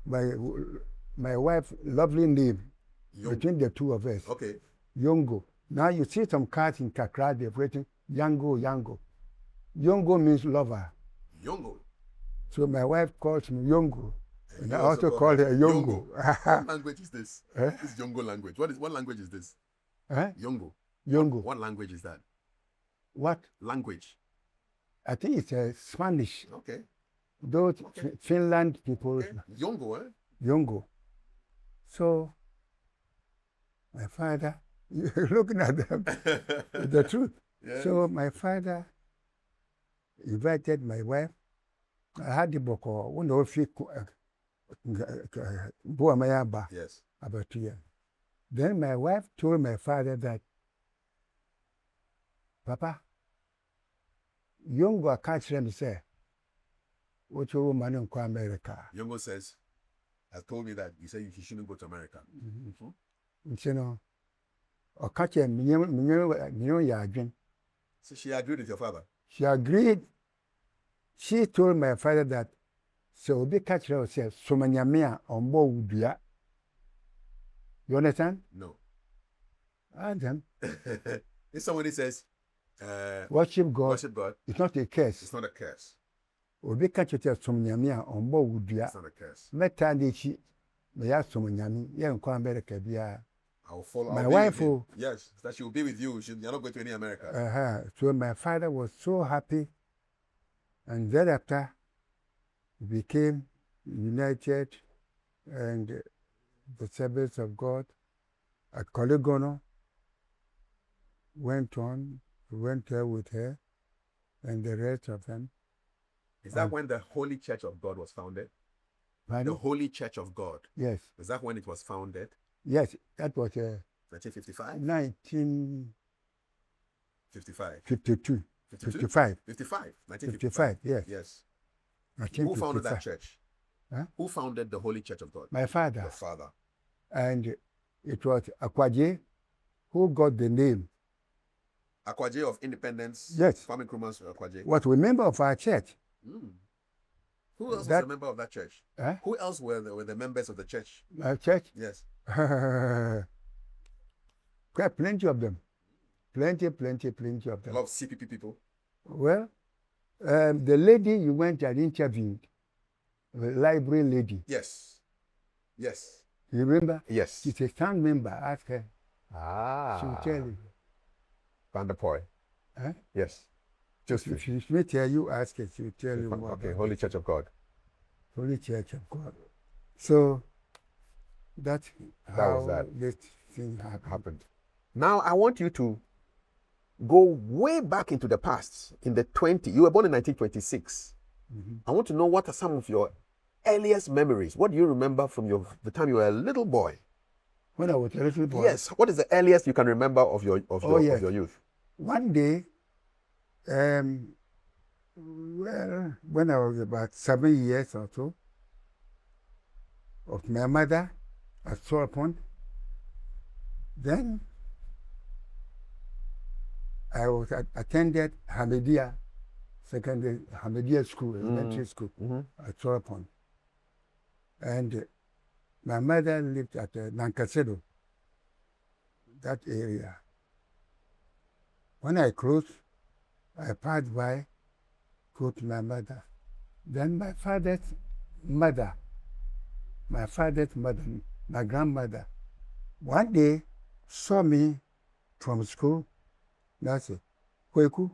my wife's lovely name, between the two of us. Okay. Yongo. Now you see some cars in Accra, they're written Yango. Yongo means lover. Yongo. So my wife calls me Yongo. And I also call her Yongo. What language is this? This is Yongo language. What language is this? Yongo. What language is that? What? Language. I think it's Spanish. Okay. Those Finland people. Okay. Yongo, eh? Yongo. So my father, you're looking at them, the truth. Yes. So my father invited my wife. I had the book, yes. About 2 years. Then my wife told my father that, "Papa, Yongo catch them say, what you woman in America." Yongo says, has told me that you said you shouldn't go to America. You know, or catch him, so she agreed with your father? She agreed. She told my father that, so be catch her says, so many on board. You understand? No. Adam. If somebody says, worship God. Worship God. It's not a curse. It's not a curse. Obi catch her so many on board. It's not a curse. Meta de chi, me ya so many, yan kwa America bia. I will follow. My wife, yes, that she will be with you. You're not going to any America. So my father was so happy, and thereafter, we became united, and the service of God at Coligono went on. We went there with her, and the rest of them. Is that when the Holy Church of God was founded? Pardon? The Holy Church of God. Yes. Is that when it was founded? Yes, that was. 1955? 1952. 52? 55. 55. 55, yes. Yes. Who 1955. founded that church? Huh? Who founded the Holy Church of God? My father. Your father. And it was Akwaje who got the name. Akwaje of Independence? Yes. Farming Nkrumah's Akwaje? Was a member of our church. Who else was a member of that church? Huh? Who else were the members of the church? My church? Yes. Quite plenty of them. Plenty of them. A lot of CPP people. Well, the lady you went and interviewed, the library lady. Yes. Yes. You remember? Yes. She's a town member. Ask her. Ah. She will tell you. Van der Poy. Huh? Yes. Just if she may tell you, ask her. She will tell you more. Okay, Holy Church of God. Holy Church of God. So that's how this thing happened. Now I want you to go way back into the past. In the 20, you were born in 1926. I want to know what are some of your earliest memories. What do you remember from the time you were a little boy? When I was a little boy? Yes. What is the earliest you can remember of your youth? One day, well, when I was about 7 years or so, of my mother at Sorapon, then I was attended Hamidia School, elementary school at Sorapon. And my mother lived at Nankasedo, that area. When I closed, I passed by, go to my mother. Then my father's mother, my grandmother, one day saw me from school. That's it. Kweku.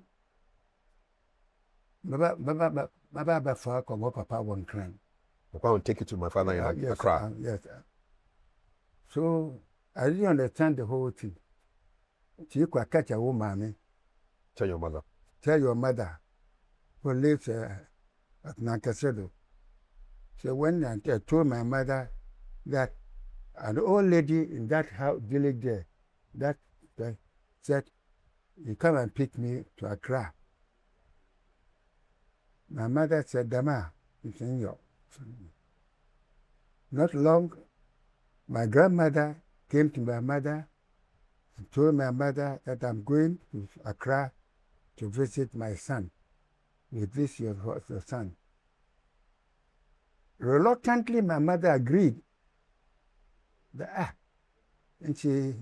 Baba for Papa one crime. Papa will take you to my father in Accra. Yes. So I didn't understand the whole thing. You could catch a woman. Tell your mother. Tell your mother who lives at Nankasedo. So when I told my mother that an old lady in that village there, that said, you come and pick me to Accra. My mother said, Dama, it's in your. Not long, my grandmother came to my mother and told my mother that I'm going to Accra to visit my son. With this, your son. Reluctantly, my mother agreed. And she,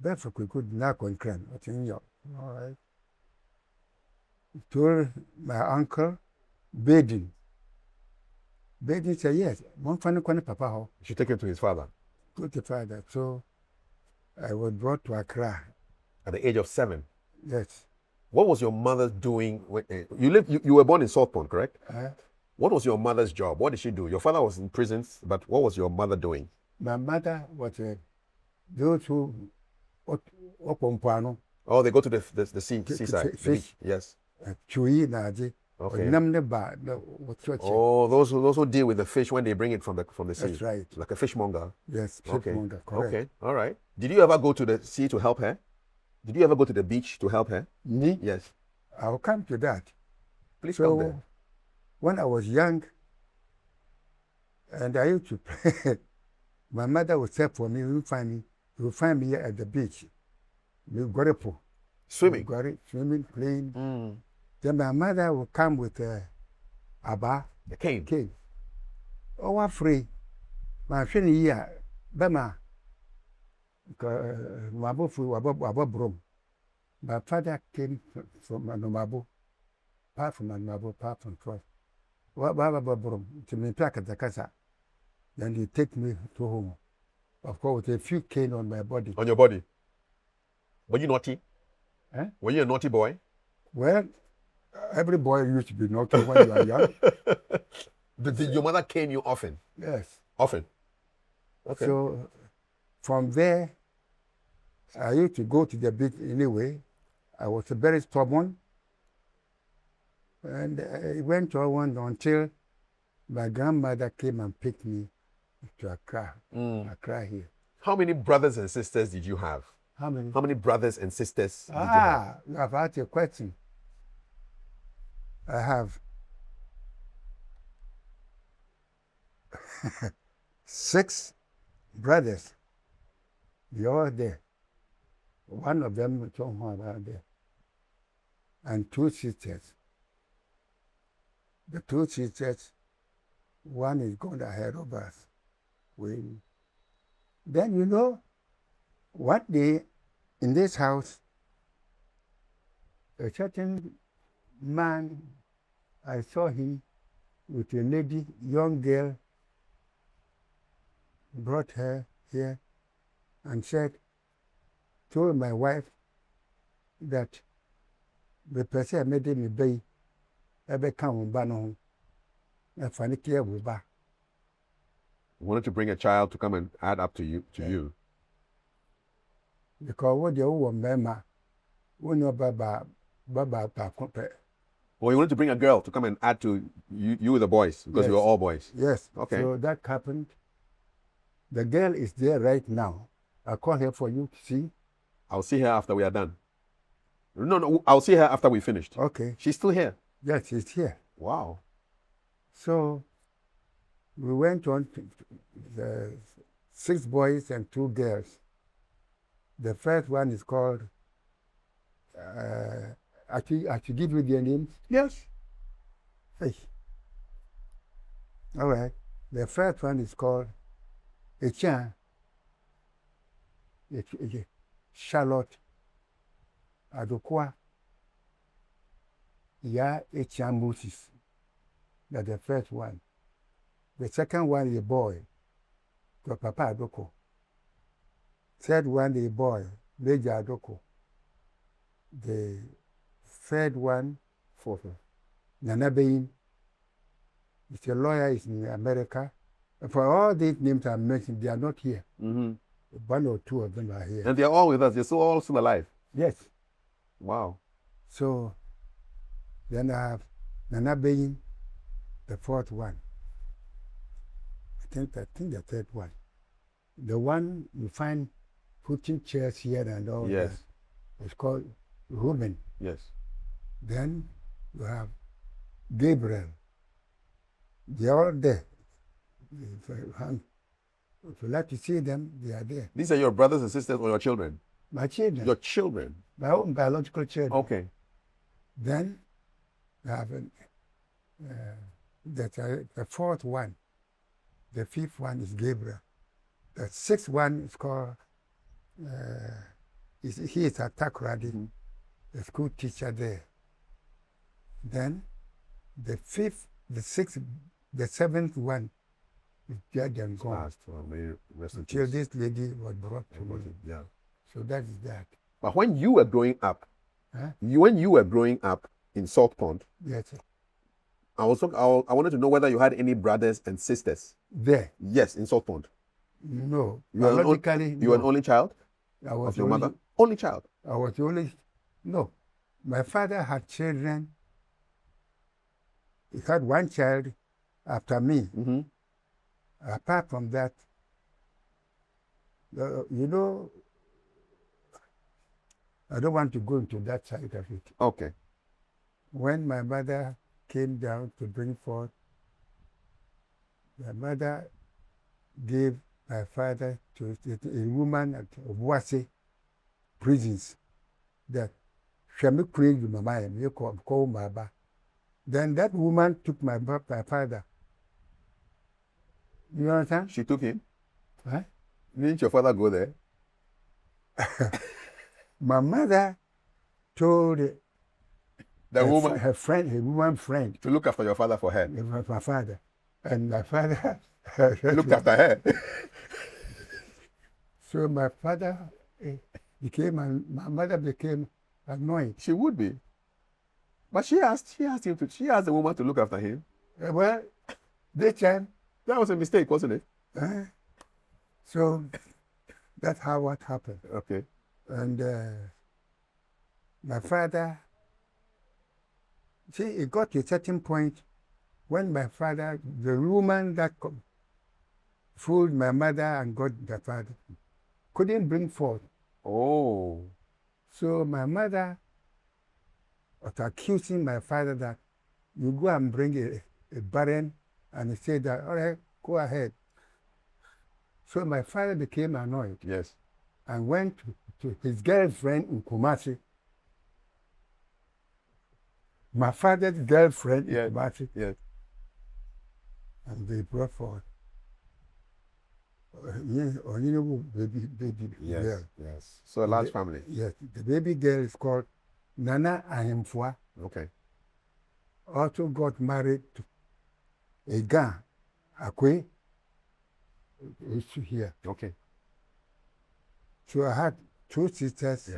therefore, we could knock on Kran. All right. Told my uncle, Baden. Baden said, yes, one funny papa. You should take him to his father. Go to father. So I was brought to Accra. At the age of 7? Yes. What was your mother doing? When, you were born in South Point, correct? What was your mother's job? What did she do? Your father was in prison, but what was your mother doing? My mother was those who Oh, they go to the seaside. The beach. Yes. Okay. Oh, those who deal with the fish when they bring it from the sea. That's right. Like a fishmonger. Yes, fishmonger, correct. Okay, all right. Did you ever go to the sea to help her? Did you ever go to the beach to help her? Me? Yes. I'll come to that. Please come there. When I was young, and I used to play, my mother would say for me, you will find me at the beach. You got a pool. Swimming? Got it, swimming, playing. Then my mother would come with Abba. The cane. Oh, I'm free. My friend here, Bama. My father came from Manomabo, apart from Manomabo, apart from Cross. To me, plaque at the casa. Then he take me to home. Of course, with a few cane on my body. On your body? Were you naughty? Eh? Were you a naughty boy? Well, every boy used to be naughty when you are young. Did your mother cane you often? Yes. Often? Okay. So, from there, I used to go to the beach anyway. I was very stubborn. And I went on until my grandmother came and picked me to Accra. Accra here. How many brothers and sisters did you have? How many? How many brothers and sisters did you have? You have asked a question. I have 6 brothers. They're all there. One of them is somewhere around there. And 2 sisters. The 2 sisters, one is gone ahead of us. Then, you know, one day in this house, a certain man, I saw him with a lady, young girl, brought her here and told my wife that the person made me be ebe come bano na fani clear ba. Wanted to bring a child to come and add up to you. Because what you want mema, we know baba compare. Well, you wanted to bring a girl to come and add to you with the boys because you were all boys. Yes. Okay. So that happened. The girl is there right now. I call her for you to see. I'll see her after we are done. No, I'll see her after we finished. Okay. She's still here. Yes, she's here. Wow. So we went on to the 6 boys and 2 girls. The first one is called, I should give you their names? Yes. Hey. All right. The first one is called Echan. Charlotte Adokwa. Ya Echan Moses. That's the first one. The second one is a boy. To Papa Adoko. Third one is a boy. Major Adoko. The third one, fourth one, Nana Bain. He's a lawyer, he's in America. For all these names I mentioned, they are not here. Mm-hmm. 1 or 2 of them are here. And they're all with us. They're all still alive. Yes. Wow. So then I have Nana Bain, the 4th one. I think the 3rd one. The one you find putting chairs here and all yes. that. It's called Ruben. Yes. Then you have Gabriel. They're all there. If you like to see them, they are there. These are your brothers and sisters or your children? My children. Your children? My own biological children. Okay. Then you have the 4th one. The 5th one is Gabriel. The 6th one is called, he is at Accra, the school teacher there. Then the 5th, the 6th, the 7th one is dead and gone. Until this lady was brought to me. Yeah. So that is that. But when you were growing up, when you were growing up in Salt Pond, yes, I wanted to know whether you had any brothers and sisters. There? Yes, in Salt Pond. No. You were an only child of your mother? Only child? I was the only. No. My father had children. He had 1 child after me. Mm-hmm. Apart from that, you know, I don't want to go into that side of it. Okay. When my mother came down to bring forth, my mother gave my father to a woman at Obuasi prisons that Shami Queen Mama, you call Maba. Then that woman took my father. You understand? She took him? What? Didn't your father go there? My mother told the woman, her woman friend, to look after your father for her. My father. And my father looked after her. So my father my mother became annoyed. She would be. But she asked the woman to look after him. Well, this time. That was a mistake, wasn't it? So that's how what happened. Okay. And my father, see, it got to a certain point when my father, the woman that fooled my mother and got the father, couldn't bring forth. Oh. So my mother was accusing my father that you go and bring a barren, and he said that, all right, go ahead. So my father became annoyed. Yes. And went to his girlfriend in Kumasi. My father's girlfriend in Kumasi. Yes. And they brought forth baby Yes. girl. Yes. So a large family. Yes. The baby girl is called Nana Ahimfua. Okay. Also got married to a guy, Akwe, is here. Okay. So I had two sisters,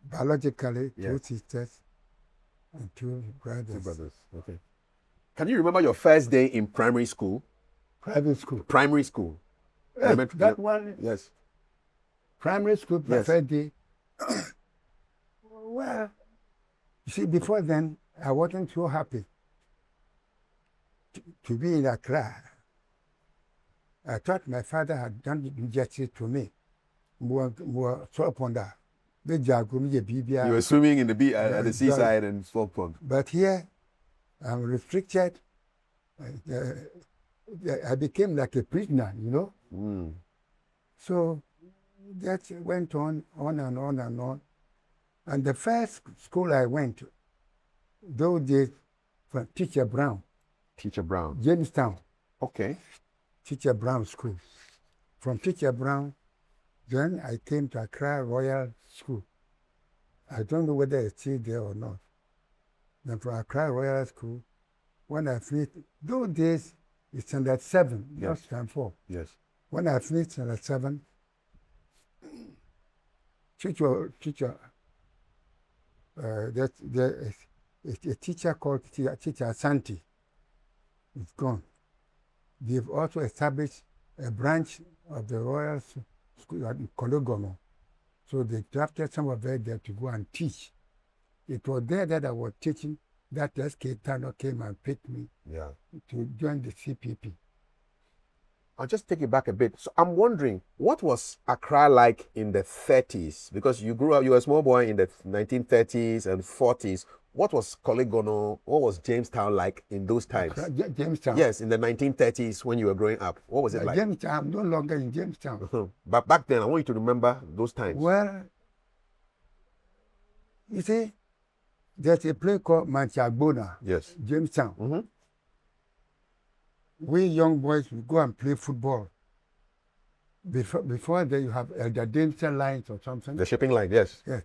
biologically, two sisters, and two brothers. Two brothers. Okay. Can you remember your first day in primary school? Private school. Primary school. That one? Yes. Primary school, Yes. first day. Well, you see, before then, I wasn't so happy to be in Accra. I thought my father had done injustice to me. More so upon that. You were swimming in the at the seaside and swamp pond. But here, I'm restricted. I became like a prisoner, you know. Mm. So that went on and on and on. And the first school I went to, those days, from Teacher Brown. Teacher Brown. Jamestown. Okay. Teacher Brown School. From Teacher Brown, then I came to Accra Royal School. I don't know whether it's still there or not. Then from Accra Royal School, when I finished, those days, it's standard 7, not standard 4. Yes. When I finished standard 7, there's a teacher called Teacher Santi. It's gone. They've also established a branch of the Royal School at Kologono. So they drafted some of them there to go and teach. It was there that I was teaching that S.K. Tano came and picked me to join the CPP. I'll just take it back a bit. So I'm wondering, what was Accra like in the 30s? Because you grew up, you were a small boy in the 1930s and 40s. What was Koligono, what was Jamestown like in those times? Jamestown? Yes, in the 1930s when you were growing up. What was it like? Jamestown, I'm no longer in Jamestown. But back then, I want you to remember those times. Well, you see, there's a place called Manchagbona, Jamestown. We young boys would go and play football. Before that, you have the Jamestown lines or something. The shipping line, yes. Yes.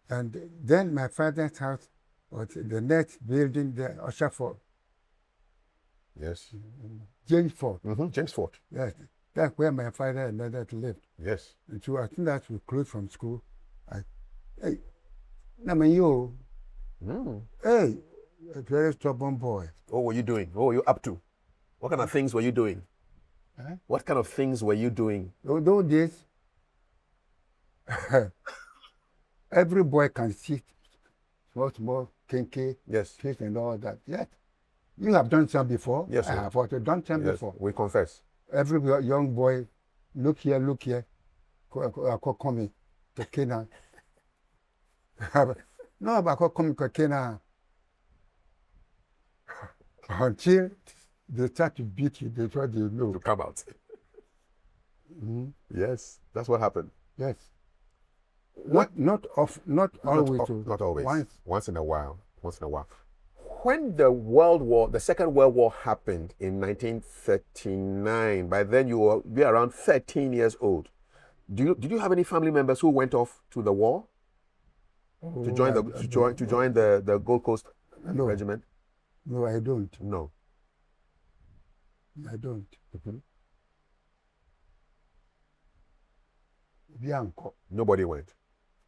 And then my father's house was the next building, the Usherford. Yes. James Ford. James Ford. Yes. That's where my father and mother lived. Yes. And so as soon as we closed from school, hey, Namayo, hey, a very stubborn boy. What were you doing? What were you up to? What kind of things were you doing? What kind of things were you doing? Those days, every boy can see small, kinky, fish and all that. Yes. You have done some before. Yes, I have also done some before. We confess. Every young boy, look here. Coming to Kenya. No, about coming to Kenya. Until they start to beat you, that's what they know. To come out. Yes, that's what happened. Yes. Not always. Not always. Once in a while. When the Second World War happened in 1939, by then you will be around 13 years old. Did you have any family members who went off to the war to join the Gold Coast Regiment? No, I don't. No. I don't. Bianco. Nobody went.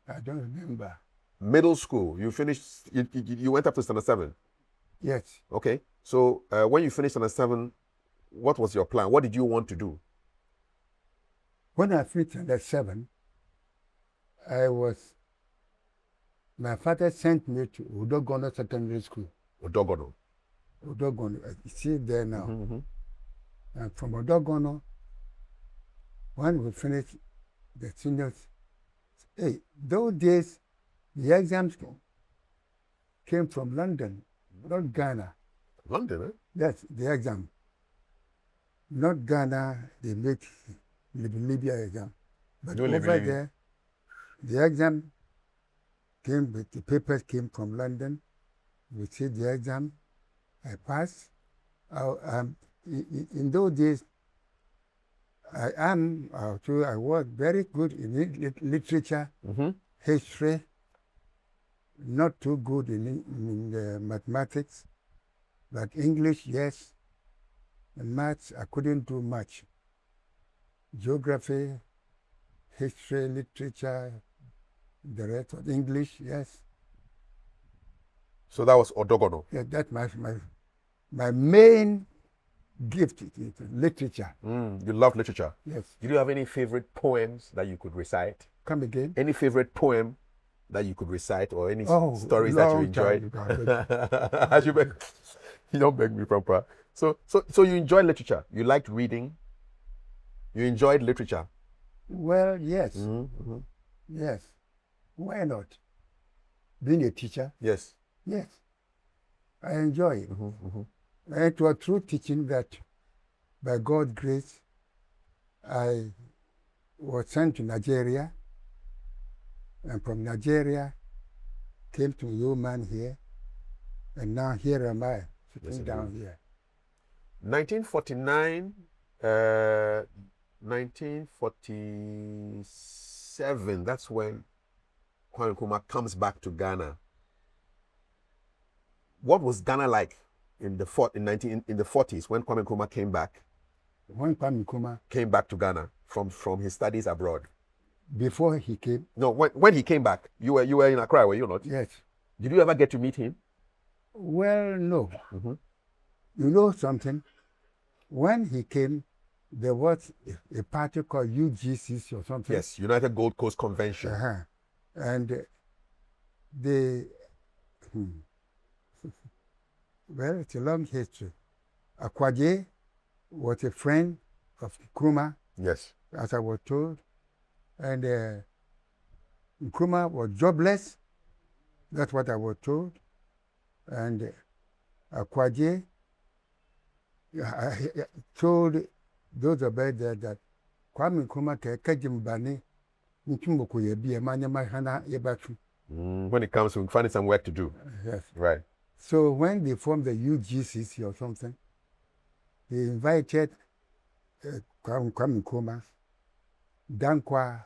I don't remember. Middle school, you finished. You went up to standard 7. Yes. Okay. So when you finished standard 7, what was your plan? What did you want to do? When I finished standard 7, my father sent me to Udogono Secondary School. Udogono. You see there now. And from Udogono, when we finished the seniors, hey, those days, the exams came from London, not Ghana. London, eh? Yes, the exam. Not Ghana, they make Libya exam. But No, over there, the exam came, the papers came from London. We did the exam. I passed. In those days, I was very good in literature, history, not too good in mathematics, but English, yes, and maths, I couldn't do much. Geography, history, literature, the rest of English, yes. So that was Odogono. Yeah, that's my main gift is literature. You love literature. Yes. Did you have any favorite poems that you could recite? Come again? Any favorite poem that you could recite, or any stories that you enjoyed? As you beg, you don't beg me, Papa. So you enjoyed literature. You liked reading. You enjoyed literature. Well, yes. Yes. Why not? Being a teacher. Yes. Yes. I enjoy it. And it was through teaching that, by God's grace, I was sent to Nigeria. And from Nigeria, came to Yeoman here. And now here am I, sitting down here. 1949, 1947, that's when Kwame Nkrumah comes back to Ghana. What was Ghana like in the 40s when Kwame Nkrumah came back? When Kwame Nkrumah came back to Ghana from his studies abroad. Before he came? No, when he came back, you were in Accra, were you not? Yes. Did you ever get to meet him? Well, no. You know something? When he came, there was a party called UGCC or something. Yes, United Gold Coast Convention. And they, well, it's a long history. Akwaje was a friend of Nkrumah. Yes. As I was told. And Nkrumah was jobless. That's what I was told. And Akwaje told those about there that Kwame Nkrumah kejimbani when it comes to finding some work to do. Yes. Right. So when they formed the UGCC or something, they invited Kwame Nkrumah, Dankwa,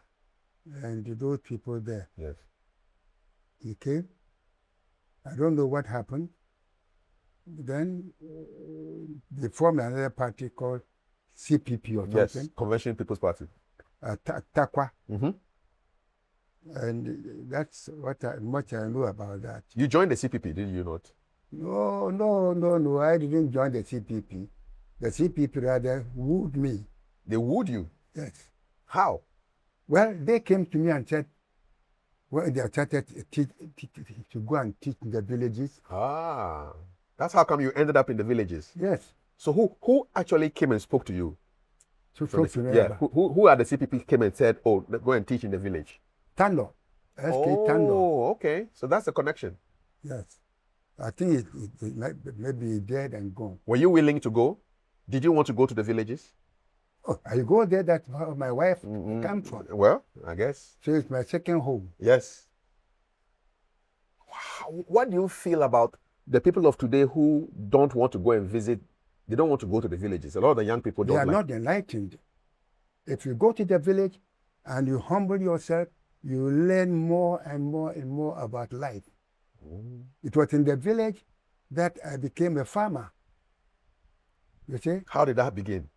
and those people there. Yes. He came. I don't know what happened. Then they formed another party called CPP or something. Yes, Convention People's Party. Takwa. And that's much I know about that. You joined the CPP, did you not? No. I didn't join the CPP. The CPP rather wooed me. They wooed you? Yes. How? Well, they came to me and said, well, they started to go and teach in the villages. That's how come you ended up in the villages? Yes. So who actually came and spoke to you? Yeah. Who at the CPP came and said, oh, go and teach in the village? Tando. Tando. Oh, okay. So that's the connection. Yes. I think it maybe dead and gone. Were you willing to go? Did you want to go to the villages? Oh, I go there. That's where my wife came from. Well, I guess. So it's my second home. Yes. Wow. What do you feel about the people of today who don't want to go and visit? They don't want to go to the villages. A lot of the young people don't. They are not enlightened. If you go to the village and you humble yourself, you learn more and more and more about life. It was in the village that I became a farmer. You see? How did that begin?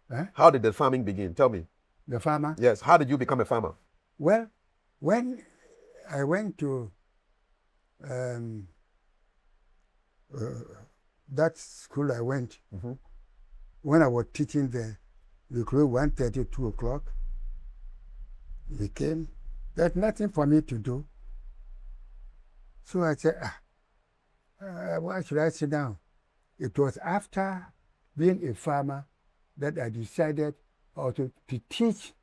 Huh? How did the farming begin? Tell me. The farmer? Yes. How did you become a farmer? Well, when I went to that school I went, when I was teaching there, we closed 1:30, 2 o'clock. We came. There's nothing for me to do. So I said, why should I sit down? It was after being a farmer that I decided also to teach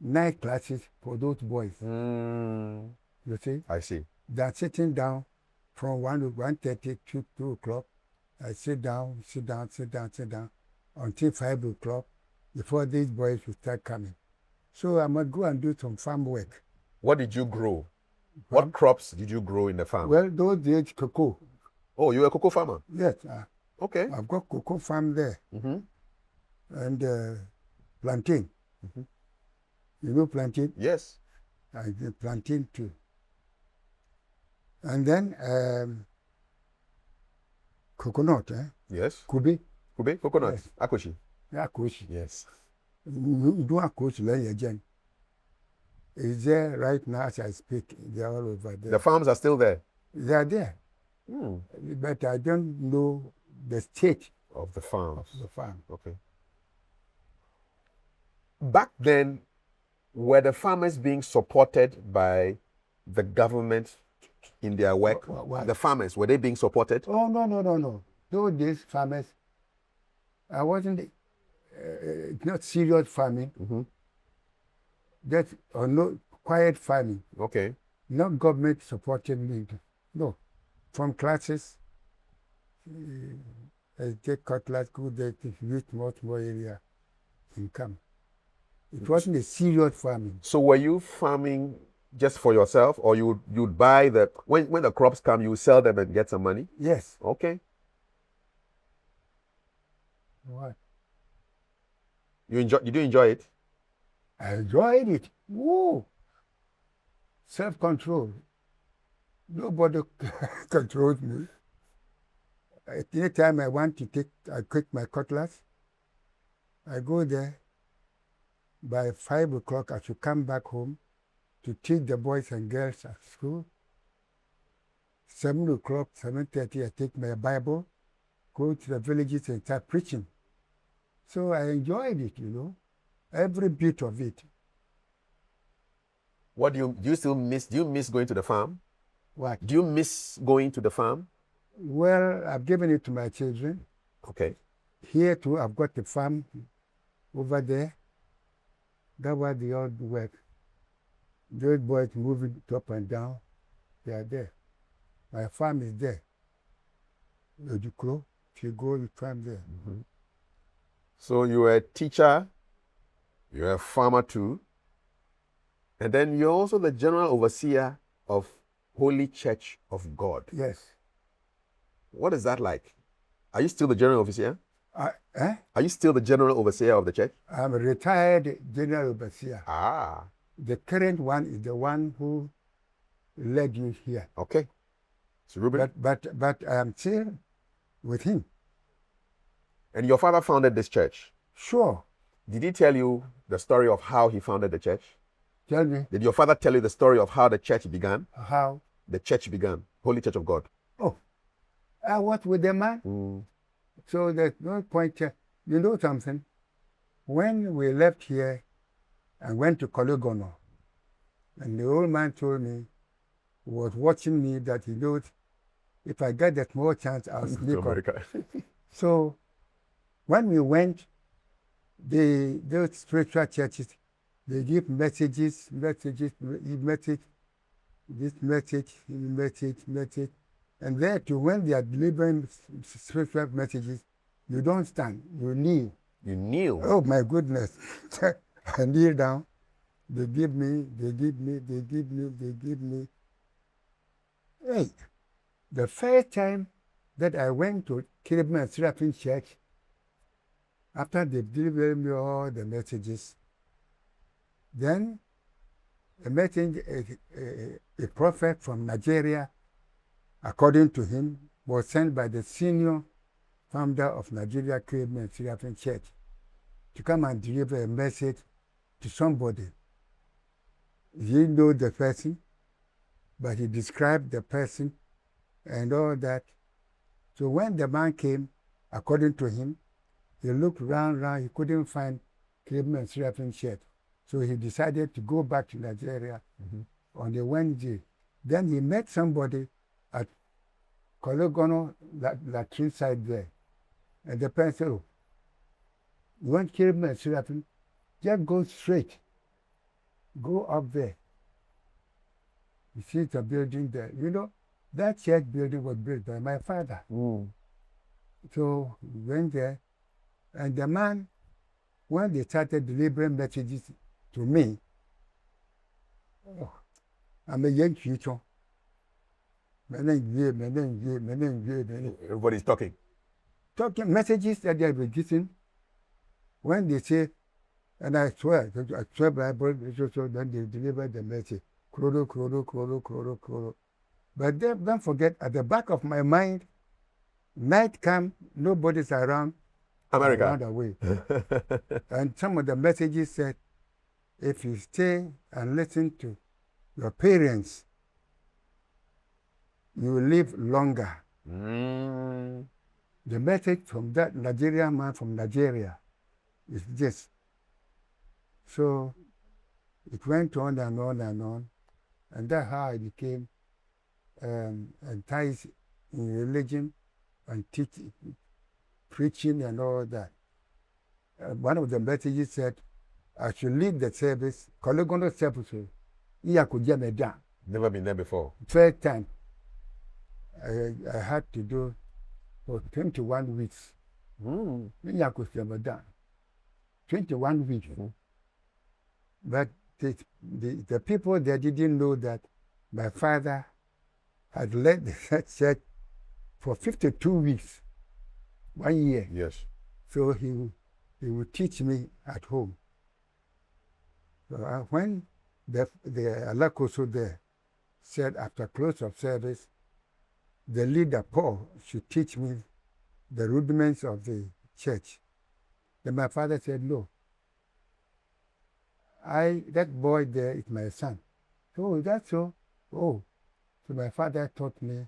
night classes for those boys. Mm, You see? I see. They're sitting down from 1:30 to 2 o'clock. I sit down until 5 o'clock before these boys will start coming. So I must go and do some farm work. What did you grow? Farm? What crops did you grow in the farm? Well, those days, cocoa. Oh, you were a cocoa farmer? Yes. Okay. I've got cocoa farm there. Mm-hmm. And plantain. Mm-hmm. You know plantain? Yes. I did plantain too. And then coconut, Yes. Kubi. Kube? Coconut? Yes. Akoshi? Akoshi. Yes. Do akoshi le again. Is there right now as I speak. They are all over there. The farms are still there? They are there. Mm. But I don't know the state Of the farms. of the farm. Okay. Back then, were the farmers being supported by the government in their work? What? The farmers, were they being supported? Oh, no. Those days, farmers, I wasn't, not serious farming, Mm-hmm. just, or no, quiet farming. Okay. Not government supported me. No. From classes, I take cutlass, go there to use much more area, income. It wasn't a serious farming. So were you farming just for yourself, or you'd buy the when the crops come, you sell them and get some money? Yes. Okay. What? Did you enjoy it? I enjoyed it. Woo! Self-control. Nobody controls me. At any time I want to I quick my cutlass. I go there. By 5 o'clock, I should come back home to teach the boys and girls at school. 7 o'clock, 7:30, I take my Bible, go to the villages and start preaching. So I enjoyed it, every bit of it. What do you still miss? Do you miss going to the farm? What? Do you miss going to the farm? Well, I've given it to my children. Okay. Here too, I've got the farm over there. That was the old work. Those boys moving up and down, they are there. My farm is there. If you go, you farm there. Mm-hmm. So you were a teacher, you were a farmer too, and then you're also the general overseer of Holy Church of God. Yes. What is that like? Are you still the general overseer? Are you still the general overseer of the church? I'm a retired general overseer. Ah. The current one is the one who led you here. Okay. So Ruben. But I am still with him. And your father founded this church. Sure. Did he tell you the story of how he founded the church? Tell me. Did your father tell you the story of how the church began? How? The church began. Holy Church of God. Oh. I was with the man. Mm. So there's no point. You know something? When we left here and went to Kologono, and the old man told me, he was watching me, that he knows if I get a small chance, I'll sneak up. So when we went, those spiritual churches, they give messages, and there too, when they are delivering spiritual messages, you don't stand, you kneel. You kneel? Oh my goodness. I kneel down. They give me. Hey, the first time that I went to Kiriman and Seraphim Church, after they delivered me all the messages, then a prophet from Nigeria, according to him, was sent by the senior founder of Nigeria Kiriman and Seraphim Church to come and deliver a message to somebody. He didn't know the person, but he described the person and all that. So when the man came, according to him, he looked round, he couldn't find Kiriman and Seraphim Church. So he decided to go back to Nigeria on the Wednesday. Then he met somebody at Kologono, that tree side there. And the person said, "Oh, you want Kiriman and Seraphim? Just go straight. Go up there. You see the building there. You know, that church building was built by my father. So we went there, and the man, when they started delivering messages to me, I'm a young future. Everybody's talking. Talking messages that they were getting. When they say, and I swear Bible, so then they deliver the message. Krodo, krodo, krodo, krodo, krodo. But then, don't forget, at the back of my mind, night come, nobody's around. America. Around away. And some of the messages said, if you stay and listen to your parents, you will live longer. The message from that Nigerian man from Nigeria is this. So it went on and on and on. And that's how I became enticed in religion and teaching, preaching and all that. One of the messages said, I should lead the service. Kolegono service. Never been there before. Third time, I had to do for 21 weeks. 21 weeks. But the people there didn't know that my father had led the church for 52 weeks, 1 year. Yes. So he would teach me at home. So when the Alakoso there said after close of service, the leader, Paul, should teach me the rudiments of the church. Then my father said, no. That boy there is my son. Oh, that's so? Oh. So my father taught me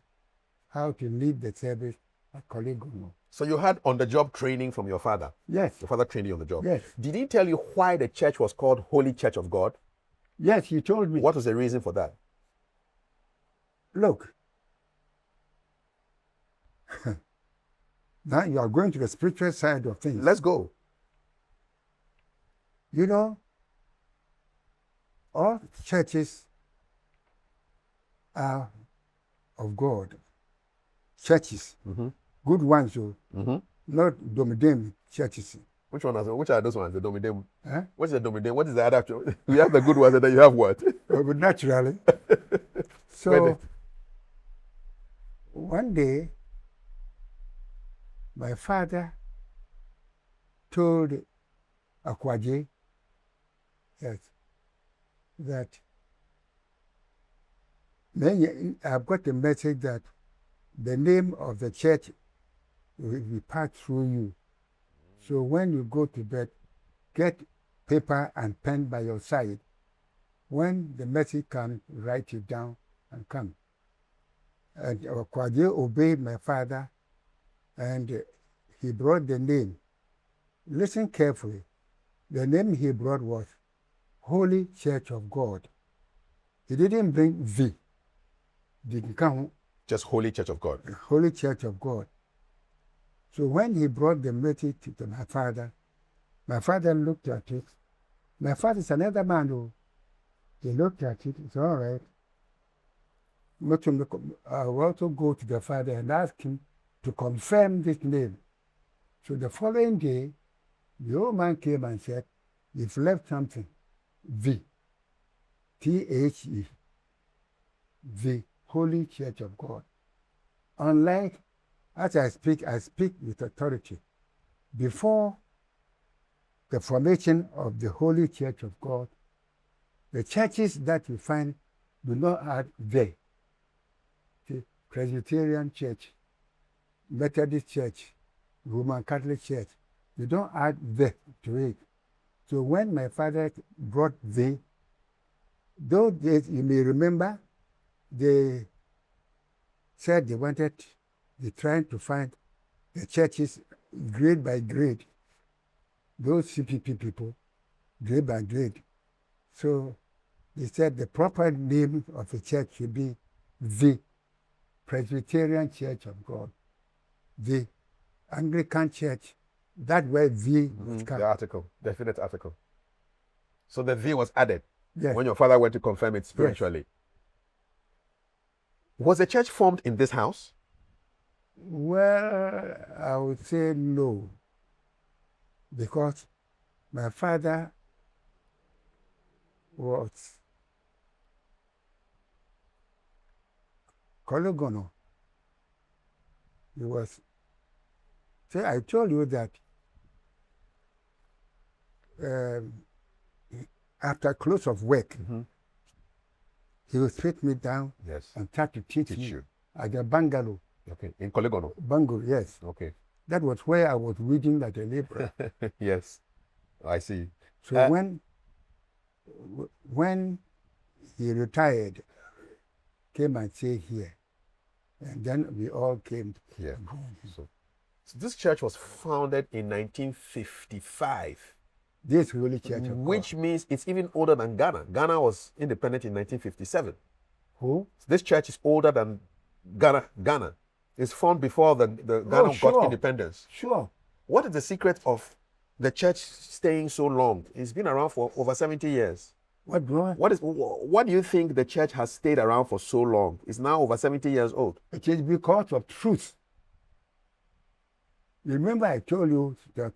how to lead the service at Kolegono. So you had on-the-job training from your father? Yes. Your father trained you on the job? Yes. Did he tell you why the church was called Holy Church of God? Yes, he told me. What was the reason for that? Look, now you are going to the spiritual side of things. Let's go. You know, all churches are of God. Churches, good ones, not domidem churches. Which are those ones? The domidem? Huh? What's the domidem? What is the other? We have the good ones, and then you have what? But naturally. So one day, my father told Akwaje, yes, that I've got a message that the name of the church will be passed through you. So when you go to bed, get paper and pen by your side. When the message comes, write it down and come. And Akwaje obeyed my father, and he brought the name. Listen carefully. The name he brought was Holy Church of God. He didn't bring V. Didn't come. Just Holy Church of God. Holy Church of God. So when he brought the message to my father looked at it. My father is another man who, he looked at it, it's all right. I will also go to the father and ask him to confirm this name. So the following day, the old man came and said, you've left something. V. T-H-E. The Holy Church of God. Unlike, as I speak with authority. Before the formation of the Holy Church of God, the churches that you find do not add the. The Presbyterian Church, Methodist Church, Roman Catholic Church, you don't add the to it. So when my father brought the, those days, you may remember, they said they trying to find the churches grade by grade. Those CPP people, grade by grade. So they said the proper name of the church should be the Presbyterian Church of God, the Anglican Church. That where the was The article, definite article. So the V was added. Yes. when your father went to confirm it spiritually. Was the church formed in this house? Well, I would say no, because my father was Kologono. He was. See, I told you that after close of work, he would sit me down Yes. and start to teach me you. at the bungalow. Okay. In Kolegono. Bungalow, yes. Okay. That was where I was reading at the library. Yes. I see. So when he retired, came and stayed here. And then we all came here. So this church was founded in 1955. This Holy Church of which God. means it's even older than Ghana. Ghana was independent in 1957. Who? This church is older than Ghana. Ghana is formed before the Ghana got independence. Sure. What is the secret of the church staying so long? It's been around for over 70 years. What do you think the church has stayed around for so long? It's now over 70 years old. It is because of truth. Remember I told you that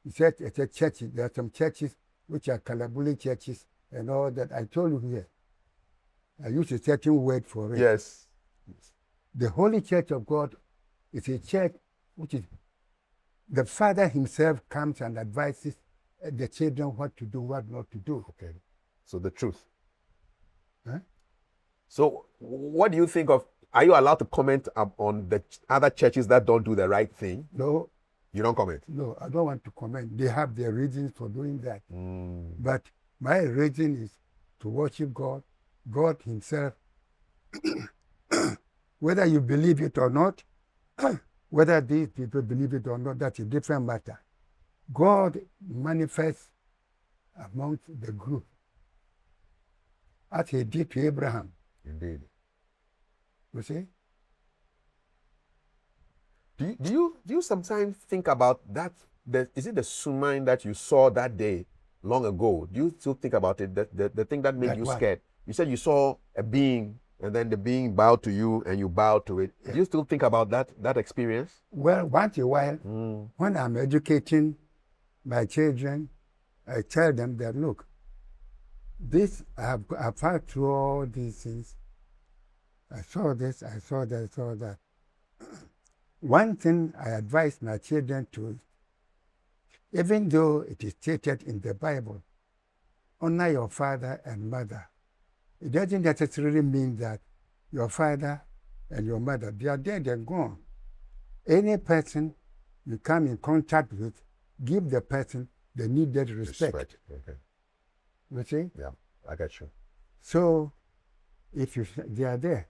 he said it's a church, there are some churches which are Kalabuli churches and all that. I told you here. I used a certain word for it. Yes. The Holy Church of God is a church which is the Father himself comes and advises the children what to do, what not to do. Okay. So the truth. Huh? So what do you think of, are you allowed to comment on the other churches that don't do the right thing? No. You don't comment? No, I don't want to comment. They have their reasons for doing that. But my reason is to worship God, God himself. Whether you believe it or not, whether these people believe it or not, that's a different matter. God manifests amongst the group as he did to Abraham. Indeed. You see? Do you sometimes think about that? Is it the sumain that you saw that day long ago? Do you still think about it? The thing that made you scared? You said you saw a being and then the being bowed to you and you bowed to it. Yeah. Do you still think about that experience? Well, once in a while, when I'm educating my children, I tell them that, look, I've passed through all these things. I saw this, I saw that, I saw that. One thing I advise my children to, even though it is stated in the Bible, honor your father and mother. It doesn't necessarily mean that your father and your mother, they are dead and gone. Any person you come in contact with, give the person the needed respect. Okay. You see? Yeah, I get you. So, if they are there,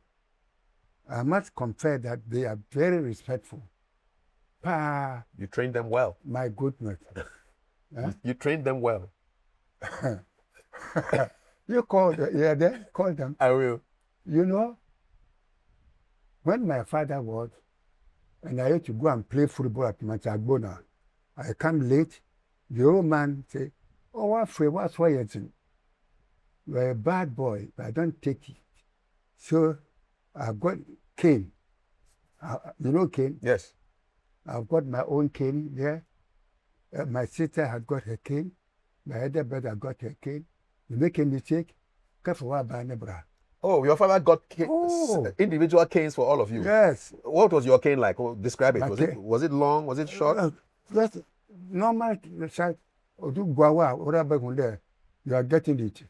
I must confess that they are very respectful. You train them well. My goodness. Huh? You train them well. You call them. I will. You know, when my father was, and I used to go and play football at Machagbona, I come late, the old man say, "Oh, what's why you're a bad boy, but I don't take it." So I got cane. You know cane? Yes. I've got my own cane there. My sister had got her cane. My other brother got her cane. You make a mistake, oh, your father got individual canes for all of you? Yes. What was your cane like? Describe it. Was it long? Was it short? Just normal size. You are getting it.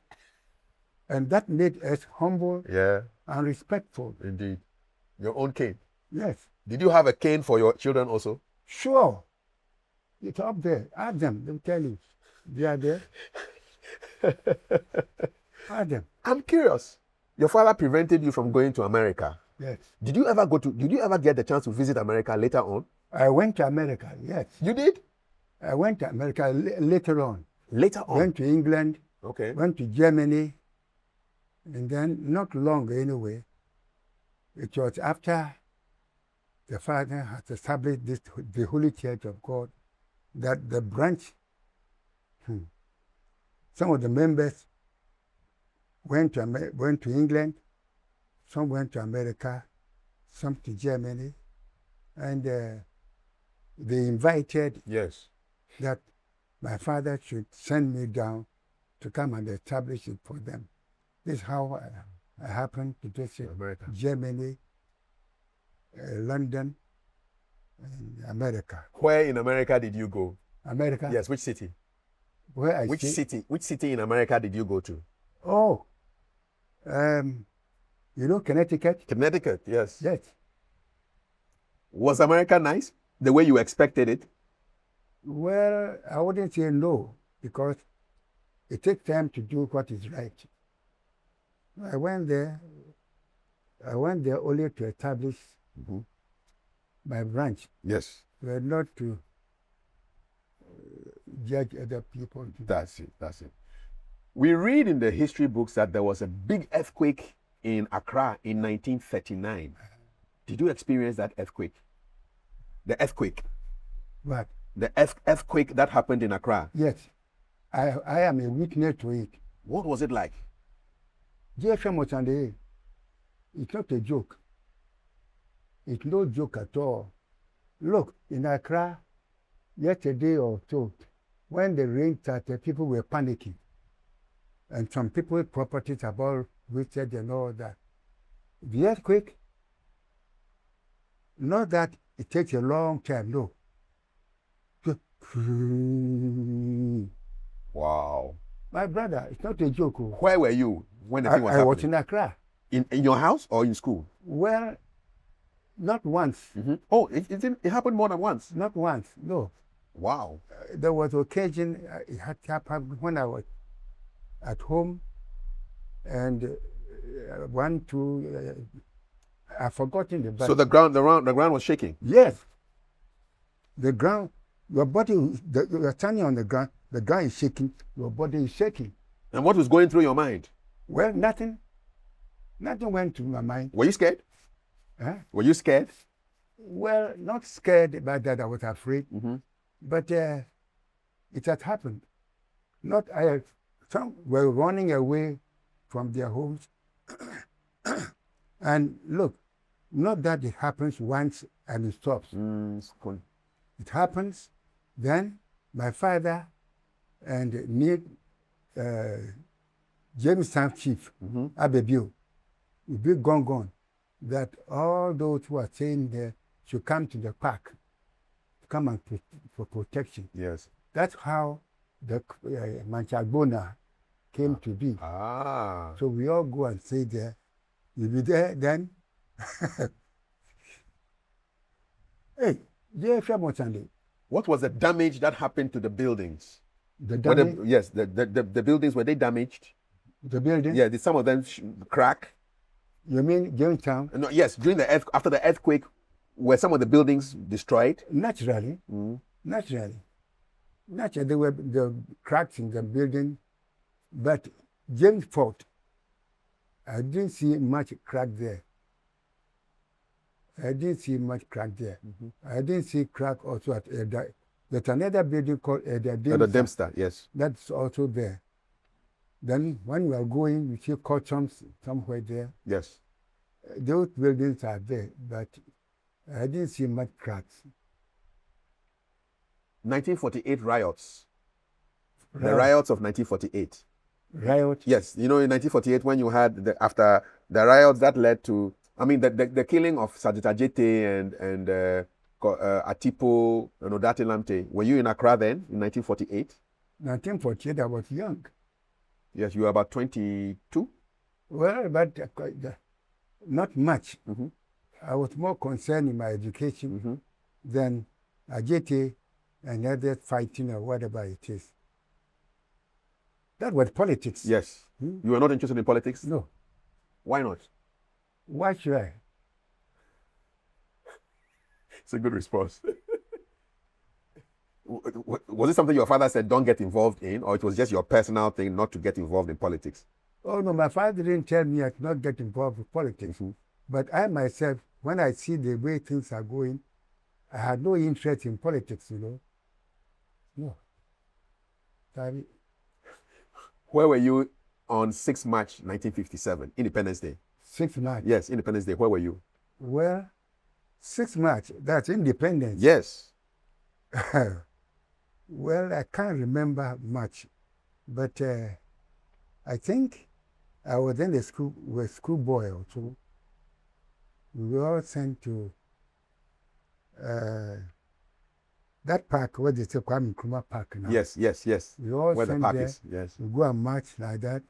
And that made us humble and respectful. Indeed. Your own cane? Yes. Did you have a cane for your children also? Sure. It's up there. Ask them. They'll tell you. They are there. Ask them. I'm curious. Your father prevented you from going to America. Yes. Did you ever get the chance to visit America later on? I went to America, yes. You did? I went to America later on. Later on? Went to England. Okay. Went to Germany. And then, not long anyway, it was after the father had established the Holy Church of God, that the branch, some of the members went to England, some went to America, some to Germany, and they invited Yes. that my father should send me down to come and establish it for them. This is how I happened to visit America. Germany, London, and America. Where in America did you go? America? Yes, which city? Where I Which stay- city in America did you go to? Oh, you know Connecticut? Connecticut, yes. Yes. Was America nice? The way you expected it? Well, I wouldn't say no, because it takes time to do what is right. I went there only to establish my branch, Yes. but not to judge other people. That's it. We read in the history books that there was a big earthquake in Accra in 1939. Did you experience that earthquake? The earthquake. But The earthquake that happened in Accra. yes, I am a witness to it. What was it like? JFM Motande, it's not a joke. It's no joke at all. Look, in Accra, yesterday or so, when the rain started, people were panicking. And some people's properties are all wasted and all that. The earthquake, not that it takes a long time, no. Wow. My brother, it's not a joke. Where were you when the thing was I happening? was in Accra. In your house or in school? Well, not once. Oh, it happened more than once. Not once, no. Wow. There was occasion, it had happened when I was at home, and I've forgotten the So the ground was shaking. Yes. The ground, your body, you're standing on the ground is shaking, your body is shaking. And what was going through your mind? Well, nothing went to my mind. Were you scared? Huh? Were you scared? Well, not scared about that, I was afraid. But it had happened. Some were running away from their homes. And look, not that it happens once and it stops. It happens, then my father and me, Jamestown Chief, Abebio, will be gone, that all those who are staying there should come to the park to come and for protection. Yes. That's how the Manchagbona came to be. Ah. So we all go and stay there. We'll be there then. Hey, JFM Motande. What was the damage that happened to the buildings? The damage, The buildings, were they damaged? the building? Yeah, did some of them crack? You mean Jamestown? No, yes, after the earthquake, were some of the buildings destroyed? Naturally. Naturally, there were the cracks in the building, but James Fort, I didn't see much crack there. I didn't see crack also at Eda. There's another building called Eda Dempster, yes. That's also there. Then when we are going, we see courtships somewhere there. Yes. Those buildings are there, but I didn't see much cracks. 1948 riots. The riots of 1948. Riot? Yes, in 1948 when you had after the riots that led to, the killing of Sajita Jete and Atipo and Odate Lamte. Were you in Accra then in 1948? 1948, I was young. Yes, you were about 22. Well, but not much. I was more concerned in my education than Ajete and others fighting or whatever it is. That was politics. Yes. You were not interested in politics? No. Why not? Why should I? It's a good response. Was it something your father said don't get involved in, or it was just your personal thing not to get involved in politics? Oh, no, my father didn't tell me I could not get involved with politics. But I myself, when I see the way things are going, I had no interest in politics, No. Sorry. Where were you on 6 March 1957, Independence Day? 6 March. Yes, Independence Day. Where were you? Well, 6 March, that's independence. Yes. Well, I can't remember much, but I think I was in the school with schoolboy or two. We were all sent to that park where they say Kwame Nkrumah Park now. Yes, yes, yes. We all Where the sent park there. is. Yes. We go and march like that.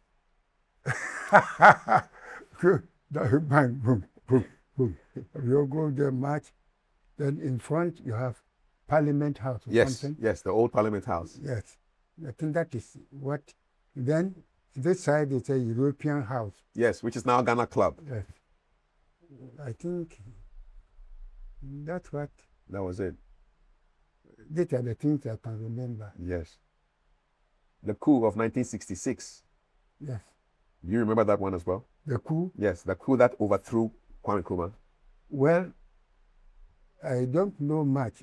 Bang, boom, boom, boom. We all go there, march. Then in front you have Parliament House or Yes, something. yes, the old Parliament House. Yes. I think that is what. Then this side is a European house. Yes, which is now Ghana Club. Yes. I think that's what. That was it. These are the things I can remember. Yes. The coup of 1966. Yes. Do you remember that one as well? The coup. Yes, the coup that overthrew Kwame Nkrumah. Well, I don't know much.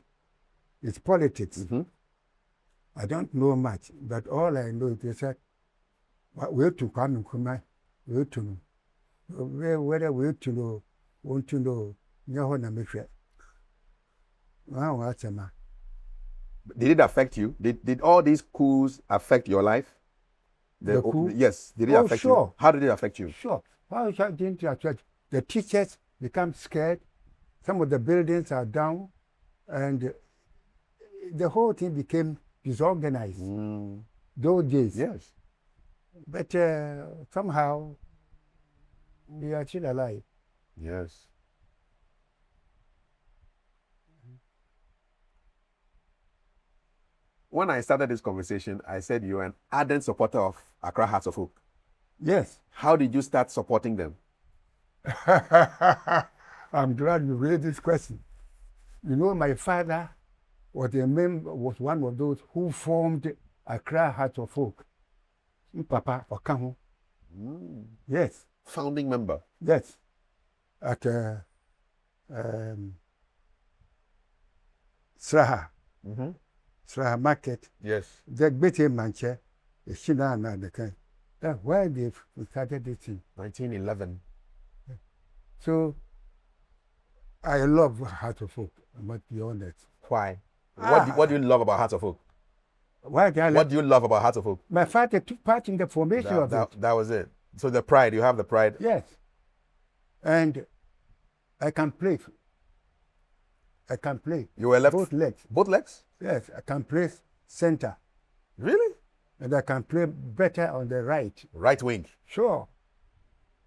It's politics. Mm-hmm. I don't know much, but all I know is that we to Kwame Nkrumah, we to know. Whether we to know, want to know, Nyaho na mehwe. Wow, what's a man? Did it affect you? Did all these coups affect your life? The coup? Yes. Did it Oh, affect sure. you? How did it affect you? Sure. How didn't you affect? The teachers become scared. Some of the buildings are down, and the whole thing became disorganized those days. Yes. But somehow we are still alive. Yes. When I started this conversation, I said you're an ardent supporter of Accra Hearts of Oak. Yes. How did you start supporting them? I'm glad you raised this question. You know, my father was one of those who formed Accra Hearts of Oak. Papa Okaho. Yes. Founding member. Yes. At Sraha. Mm-hmm. Sraha Market. Yes. The Betty Manche, the Shina and the kind. That's why they started this thing. 1911. So I love Heart of Oak, I must be honest. Why? What do you love about Hearts of Oak? Why do I What do you love about Hearts of Oak? My father took part in the formation of it. That was it. So the pride, you have the pride. Yes. And I can play. I can play. You were left. Both legs. Both legs? Yes, I can play center. Really? And I can play better on the right. Right wing. Sure.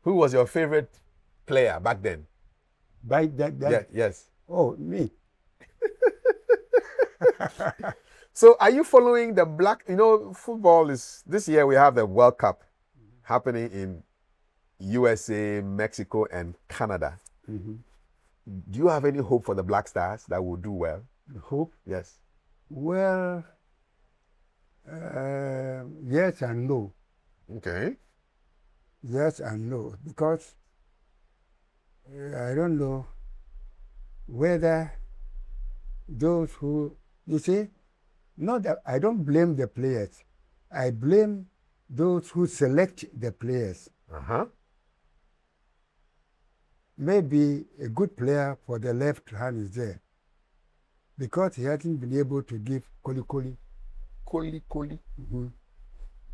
Who was your favorite player back then? By that. Yeah, yes. Oh, me. So are you following the black, football is, this year we have the World Cup happening in USA, Mexico, and Canada. Mm-hmm. Do you have any hope for the Black Stars that will do well? Hope? Yes. Well, yes and no. Okay. Yes and no. Because I don't know whether those who, you see, not that I don't blame the players. I blame those who select the players. Uh-huh. Maybe a good player for the left hand is there because he hasn't been able to give Koli. Mm-hmm.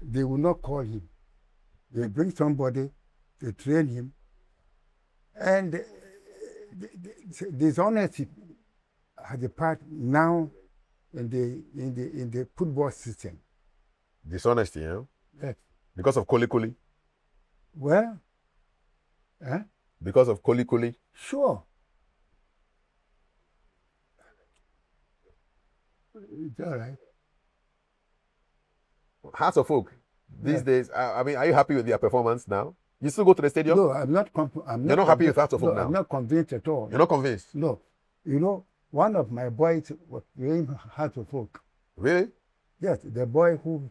They will not call him. They bring somebody to train him. And dishonesty has a part now in the football system. Dishonesty, you know? Yes. Because of Koli. Well, Because of Koli. sure. It's all right. Hearts of Oak, these days, are you happy with their performance now? You still go to the stadium? No, I'm not. You're not happy with Hearts of Oak now? I'm not convinced at all. You're not convinced? No. You know, one of my boys was playing Heart of Oak. Really? Yes, the boy who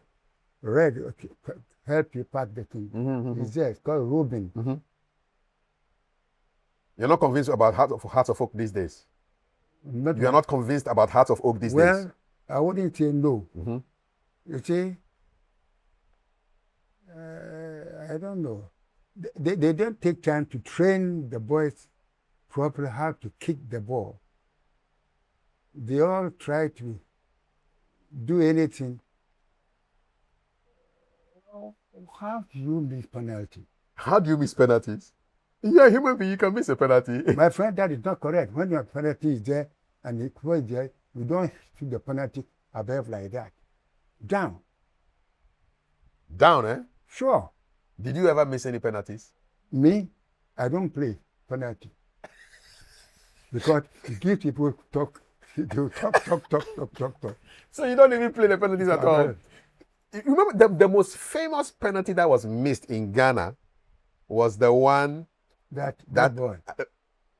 helped you pack the thing. Mm-hmm. He's there. It's called Ruben. Mm-hmm. You're not convinced about Hearts of Oak these days? You are not convinced about Hearts of Oak these days? Well, I wouldn't say no. Mm-hmm. You see, I don't know. They don't take time to train the boys properly how to kick the ball. They all try to do anything. How do you miss penalty? How do you miss penalties? You're a human being, you can miss a penalty. My friend, that is not correct. When your penalty is there and it was there, you don't shoot the penalty above like that. Down. Down, eh? Sure. Did you ever miss any penalties? Me, I don't play penalty. Because it gives people talk. They talk. So you don't even play the penalties at all? You remember the most famous penalty that was missed in Ghana was the one That boy.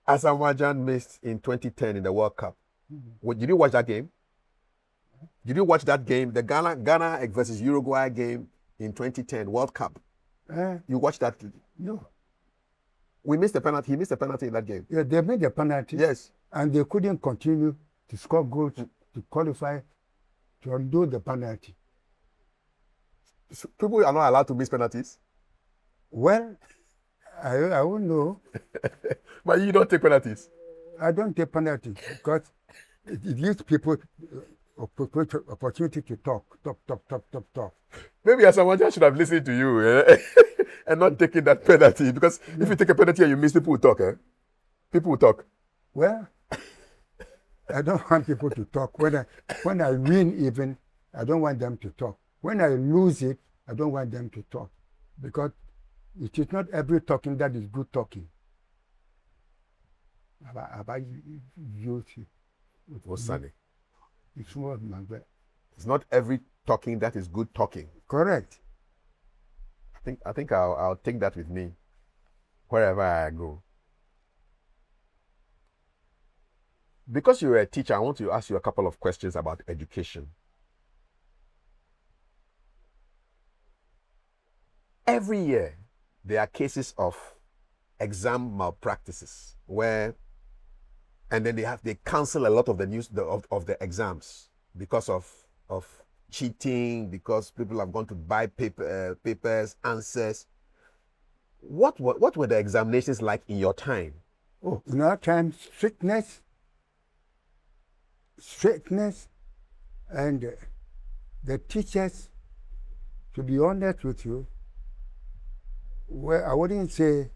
Azerbaijan missed in 2010 in the World Cup. Did you watch that game? Did you watch that game? The Ghana versus Uruguay game in 2010 World Cup. You watched that? No. We missed the penalty. He missed the penalty in that game. Yeah, they made the penalty. Yes. And they couldn't continue to score goals to qualify to undo the penalty. So people are not allowed to miss penalties? Well, I won't know. But you don't take penalties? I don't take penalty because it gives people opportunity to talk. Maybe someone should have listened to you and not taking that penalty. Because if you take a penalty and you miss, people will talk. People will talk. Well, I don't want people to talk. When I win even, I don't want them to talk. When I lose it, I don't want them to talk. Because it is not every talking that is good talking. About you. What's Sunday? It's not every talking that is good talking. Correct. I think I'll take that with me wherever I go. Because you're a teacher, I want to ask you a couple of questions about education. Every year, there are cases of exam malpractices and then they cancel a lot of of the exams because of cheating, because people have gone to buy papers, answers. What were the examinations like in your time? Oh, in our time, strictness, and the teachers, to be honest with you, well, I wouldn't say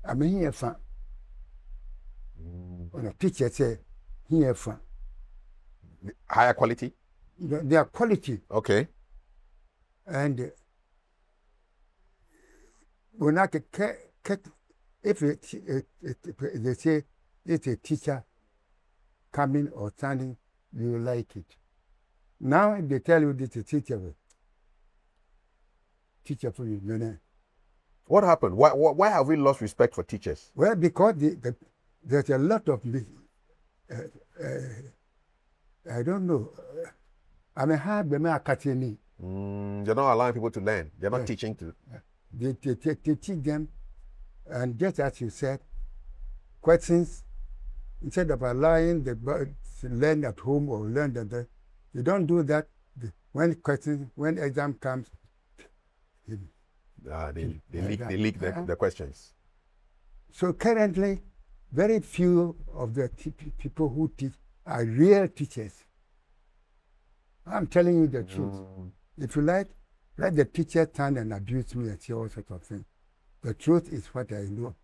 I'm here for. When a teacher say here for higher quality. Their quality. Okay. And when I if they say it's a teacher coming or standing, you like it. Now if they tell you this is teacher for you, What happened? Why have we lost respect for teachers? Well, because there's a lot of I don't know. I mean, how they may Katini. They're not allowing people to learn. They're not teaching to. They teach them, and just as you said, questions, instead of allowing the boys to learn at home or learn that, you don't do that. When exam comes, they leak the questions. So currently, very few of the people who teach are real teachers. I'm telling you the truth. If you like, let the teacher stand and abuse me and say all sorts of things. The truth is what I know.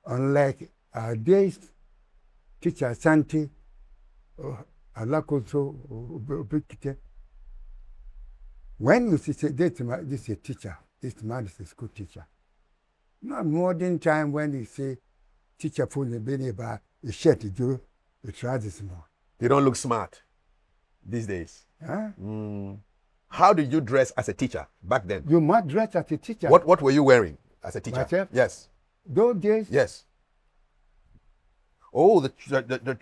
Unlike our days, teacher Santi, Alakoso, when you say this is a teacher, this man is a school teacher. Not modern time when you say teacher for the beneba, a shirt to do, the trousers more. They don't look smart these days. Huh? How did you dress as a teacher back then? You must dress as a teacher. What were you wearing as a teacher? Myself? Yes. Those days? Yes. Oh,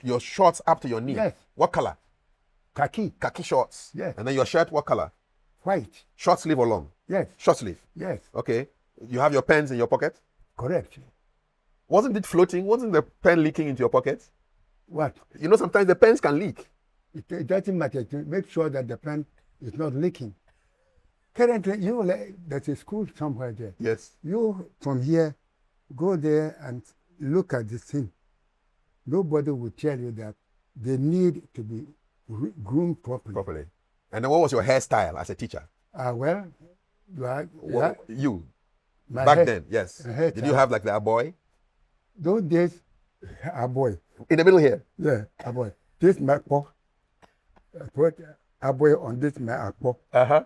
your shorts up to your knee. Yes. What color? Khaki. Khaki shorts. Yes. And then your shirt, what color? White. Short sleeve or long? Yes. Short sleeve. Yes. Okay. You have your pens in your pocket? Correct. Wasn't it floating? Wasn't the pen leaking into your pocket? What? You know, sometimes the pens can leak. It doesn't matter to make sure that the pen is not leaking. Currently, there's a school somewhere there. Yes. You, from here, go there and look at this thing. Nobody will tell you that they need to be groomed properly. And then what was your hairstyle as a teacher? Well, You. my Back hair- then, yes. my hair Did you style. have like the boy? Those days, a boy. In the middle here? Yeah, a boy. This my paw. Put a boy on this my paw. Uh-huh.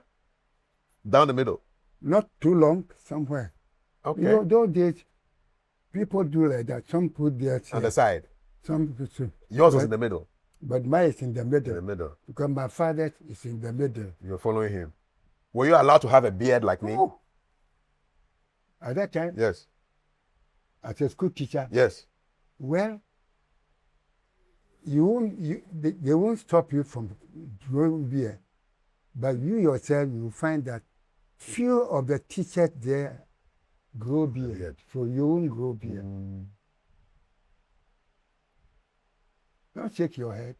Down the middle. Not too long, somewhere. Okay. You know, those days, people do like that. Some put their On the side. some put Yours was in the middle. but mine is in the In middle. the middle. Because my father is in the middle. You're following him. Were you allowed to have a beard like me? Oh. At that time, Yes. as a school teacher, Yes. well, they won't stop you from growing beard. But you yourself, you find that few of the teachers there grow beard. So you won't grow beard. Don't shake your head.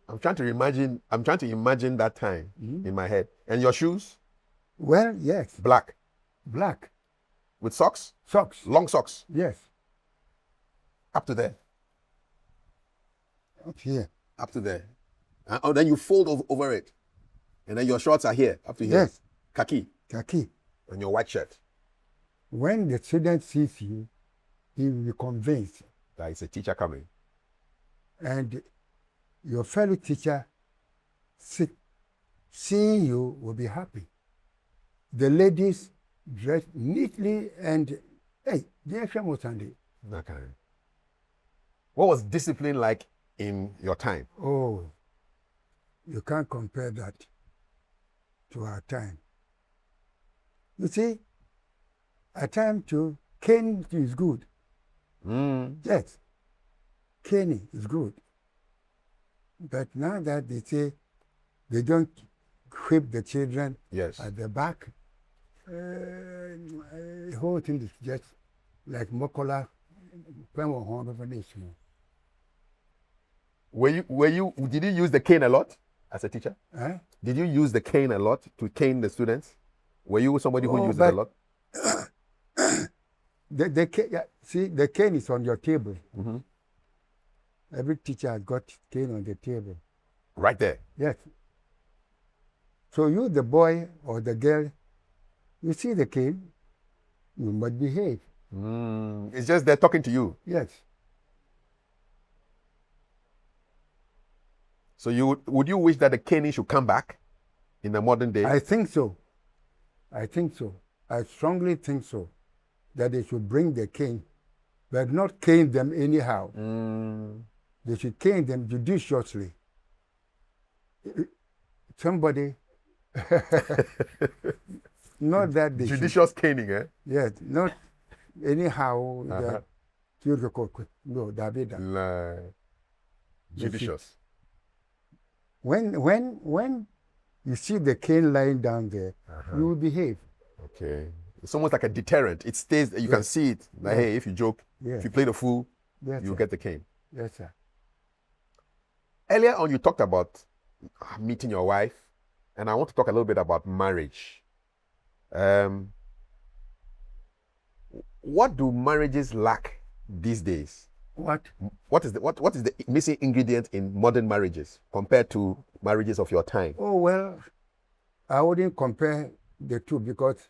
I'm trying to imagine that time in my head. And your shoes? Well, yes, Black. black. With socks? Socks, Long socks. yes, Up to there. up here. Up to there. And then you fold over it. And then your shorts are here. Up to here. Yes, Khaki. khaki. And your white shirt. When the student sees you, he will be convinced. That is a teacher coming. And your fellow teacher seeing you will be happy. The ladies dress neatly and, hey, the exam was Sunday. Okay. What was discipline like in your time? Oh, you can't compare that to our time. You see, our time too, caning is good. Yes, caning is good. But now that they say they don't whip the children Yes. at the back, the whole thing is just like Mokola. Did you use the cane a lot as a teacher? Huh? Did you use the cane a lot to cane the students? Were you somebody who Oh, used it a but- lot? See, the cane is on your table. Mhm. Every teacher has got cane on the table. Right there. Yes. So you, the boy or the girl, you see the cane, you must behave. It's just they're talking to you. Yes. So would you wish that the caning should come back in the modern day? I think so. I think so. I strongly think so. That they should bring the cane, but not cane them anyhow. They should cane them judiciously. Somebody, not that they should, Judicious caning, eh? yes, not anyhow. Uh-huh. No, David. Judicious. When you see the cane lying down there, you will behave. Okay. It's almost like a deterrent. It stays, you can see it. Like, Yes. hey, if you joke, Yes. if you play the fool, Yes, you'll sir. get the cane. Yes, sir. Earlier on, you talked about meeting your wife, and I want to talk a little bit about marriage. What do marriages lack these days? What? What is the missing ingredient in modern marriages compared to marriages of your time? Oh, well, I wouldn't compare the two because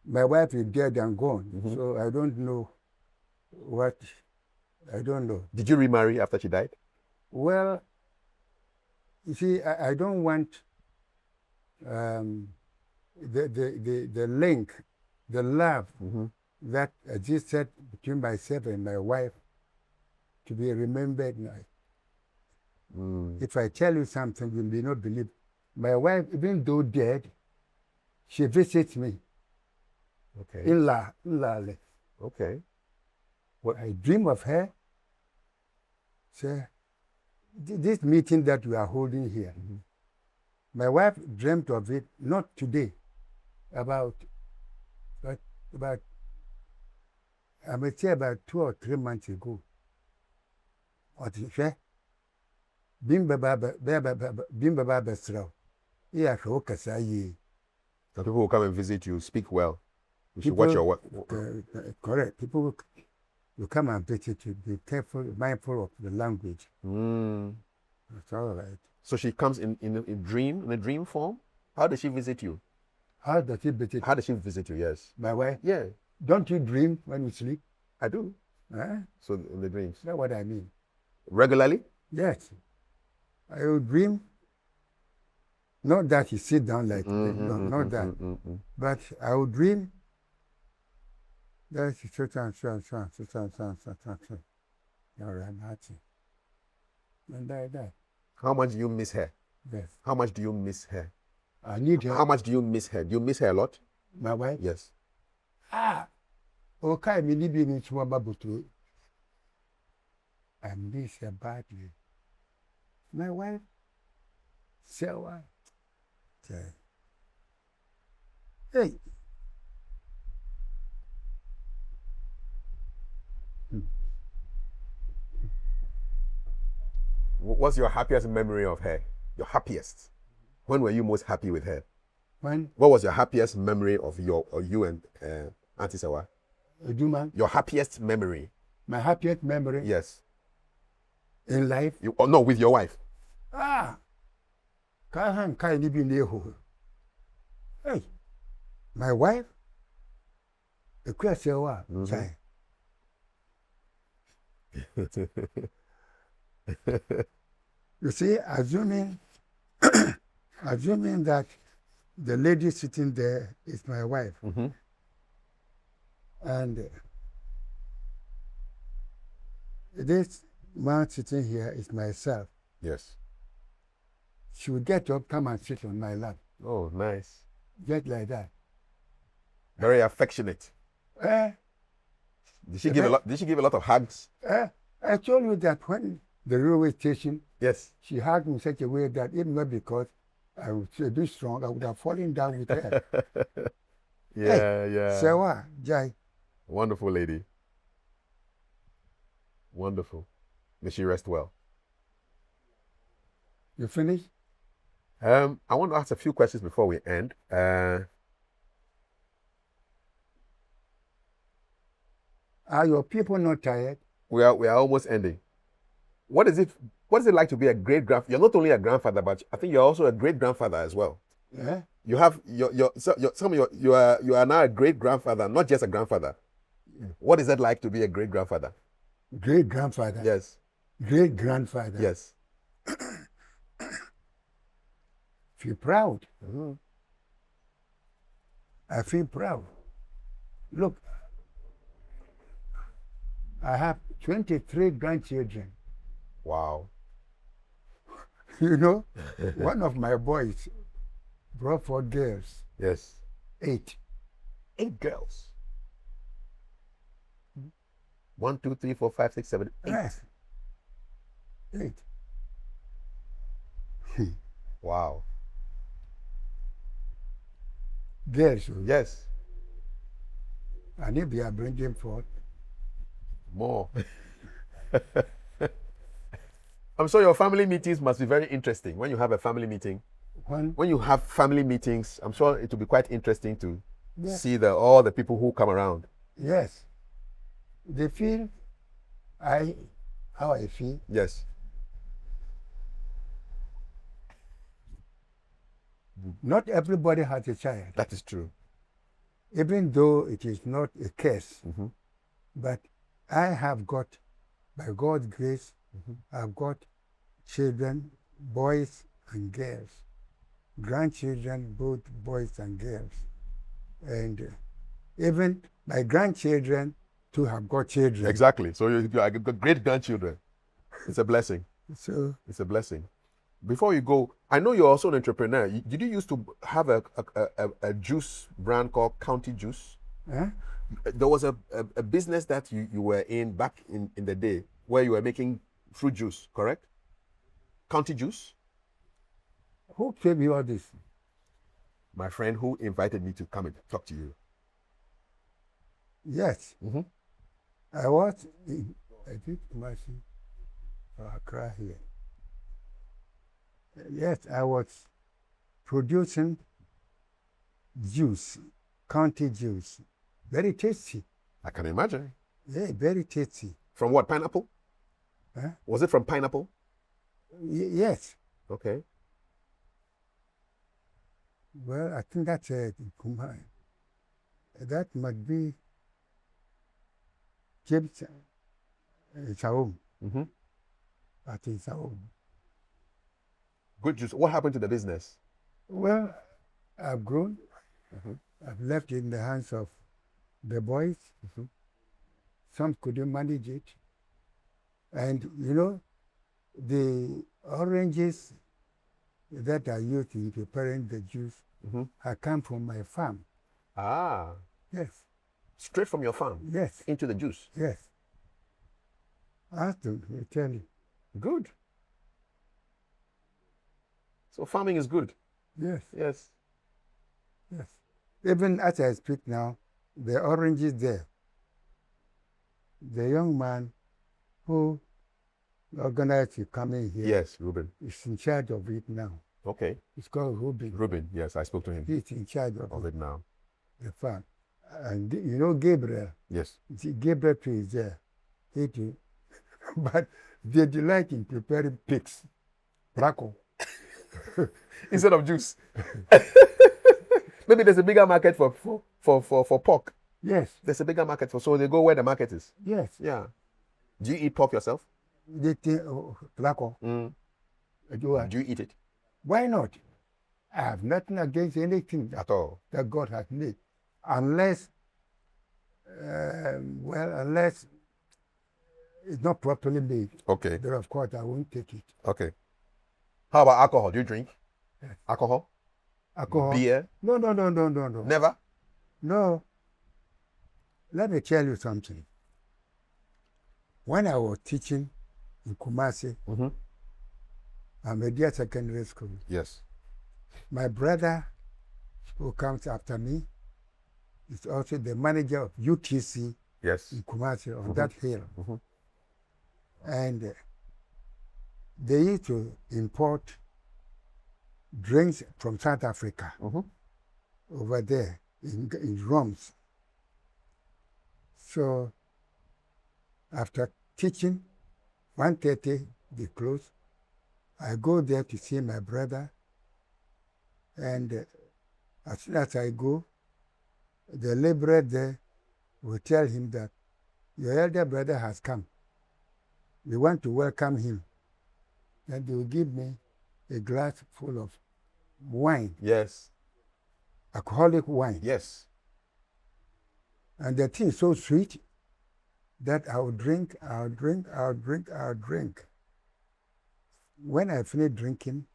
my wife is dead and gone. So I don't know what, I don't know. Did you remarry after she died? Well, you see, I don't want the link, the love that existed between myself and my wife to be remembered now. If I tell you something, you may not believe. My wife, even though dead, she visits me. Okay. Okay. I dream of her. Say, this meeting that we are holding here, my wife dreamt of it, not today, about I may say about 2 or 3 months ago. Bimba Baba Srow. Yeah, Kasa ye. So people will come and visit you, speak well. You should watch your work. Correct. People will come and visit you. Be careful, mindful of the language. That's all right. So she comes in a dream form? How does she visit you? How does she visit? How does she visit you? Yes. My wife? Yeah. Don't you dream when you sleep? I do. Huh? So in the dreams. That's what I mean. Regularly? Yes. I will dream. Not that you sit down like not that. But I will dream that so all right, nothing. And die. How much do you miss her? Yes. How much do you miss her? I need her. How much do you miss her? Do you miss her a lot? My wife? Yes. Okay, me need be in small bubble too. I miss her badly. My wife? Sarah. Hey. What's your happiest memory of her? Your happiest? When were you most happy with her? When? What was your happiest memory of you and Auntie Sawa? Your happiest memory? My happiest memory? Yes. In life? No, with your wife. Hey, my wife? The question was, you see, assuming that the lady sitting there is my wife, and this man sitting here is myself. Yes. She would get up, come and sit on my lap. Oh, nice. Just like that. Very affectionate. Did she give a lot of hugs? I told you that when the railway station, yes, she hugged me in such a way that even not because I was a bit strong, I would have fallen down with her. Yeah. Sewa, Jai. Wonderful lady. Wonderful. May she rest well. You finished? I want to ask a few questions before we end. Are your people not tired? We are almost ending. What is it like to be a great grandfather? You're not only a grandfather, but I think you're also a great grandfather as well. Yeah. You have you are now a great grandfather, not just a grandfather. What is it like to be a great grandfather? Great grandfather. Yes. Great grandfather. Yes. Feel proud. I feel proud. Look, I have 23 grandchildren. Wow. You know, one of my boys brought 4 girls. Yes. 8. 8 girls. 1, 2, 3, 4, 5, 6, 7, 8. Yes. 8. Wow. Girls. Yes. And if they are bringing forth more. I'm sure your family meetings must be very interesting when you have a family meeting. When you have family meetings, I'm sure it will be quite interesting to see all the people who come around. Yes. They feel how I feel. Yes. Not everybody has a child. That is true. Even though it is not a case. But I have got, by God's grace, I've got children, boys and girls. Grandchildren, both boys and girls. And even my grandchildren too have got children. Exactly. So you got great grandchildren. It's a blessing. So it's a blessing. Before you go, I know you're also an entrepreneur. Did you used to have a juice brand called County Juice? There was a business that you were in back in the day where you were making fruit juice, correct? County Juice? Who told you all this? My friend who invited me to come and talk to you. Yes. I was in Accra here. Yes, I was producing juice, county juice. Very tasty. I can imagine. Yeah, very tasty. From what, pineapple? Huh? Was it from pineapple? Yes. Okay. Well, I think that's that must be James Saum. Mm-hmm. I think Saum. Good juice. What happened to the business? Well, I've grown. Mm-hmm. I've left it in the hands of the boys. Mm-hmm. Some couldn't manage it. And, you know, the oranges that are used in preparing the juice Mm-hmm. have come from my farm. Ah. Yes, Straight from your farm yes, into the juice. yes. I have to tell you. Good. So farming is good. Yes, Yes. yes. Even as I speak now, the oranges there, the young man who organized you coming here Yes, Ruben. is in charge of it now. Okay. It's called Ruben. Ruben, yes, I spoke to him He's in charge of it now. the farm. And you know Gabriel? Yes. Gabriel too is there. He too. But they delight in preparing pigs. Baako. Instead of juice. Maybe there's a bigger market for pork. Yes, There's a bigger market so they go where the market is. yes. Yeah. Do you eat pork yourself? They think, Baako. Mm. Do Do you eat it Why not? I have nothing against anything at all? that God has made. Unless, unless it's not properly made. Okay. Then of course I won't take it. Okay. How about alcohol? Do you drink Yes. alcohol? Alcohol? Beer? No. Never? No. Let me tell you something. When I was teaching in Kumasi, Mm-hmm. Ahmadiyya Secondary School, Yes. my brother, who comes after me, is also the manager of UTC Yes. in Kumasi on Mhm. that hill. Mhm. And they used to import drinks from South Africa Mm-hmm. over there in rums. So after teaching, 1:30 they close. I go there to see my brother, and as soon as I go, the laborer there will tell him that your elder brother has come. We want to welcome him. Then they will give me a glass full of wine, Yes. alcoholic wine. Yes. And the thing is so sweet that I'll drink. When I finish drinking,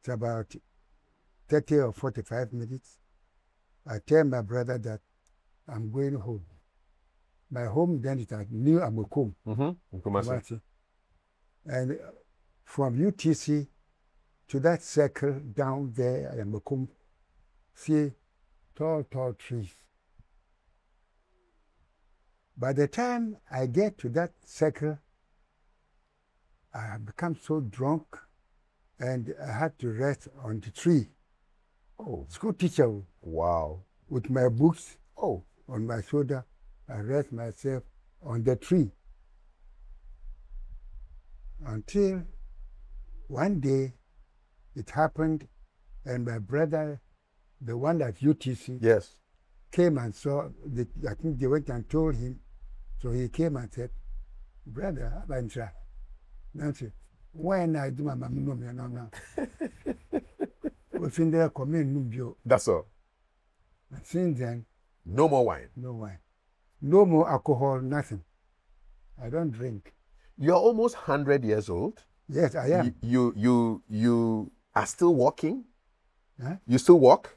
it's about 30 or 45 minutes. I tell my brother that I'm going home. My home then is at New Amokum. Mm-hmm. Kumasi. Kumasi. And from UTC to that circle down there at Amokum, see tall trees. By the time I get to that circle, I have become so drunk and I had to rest on the tree. Oh. School teacher Wow. with my books Oh. on my shoulder, I rest myself on the tree. Until one day it happened and my brother, the one at UTC, Yes. came and saw, I think they went and told him. So he came and said, brother, Abantra, Nancy, when I do my mama no. Within there, come in, That's all. and since then, No more wine. no wine. No more alcohol, nothing. I don't drink. You're almost 100 years old. Yes, I am. You are still walking. Huh? You still walk.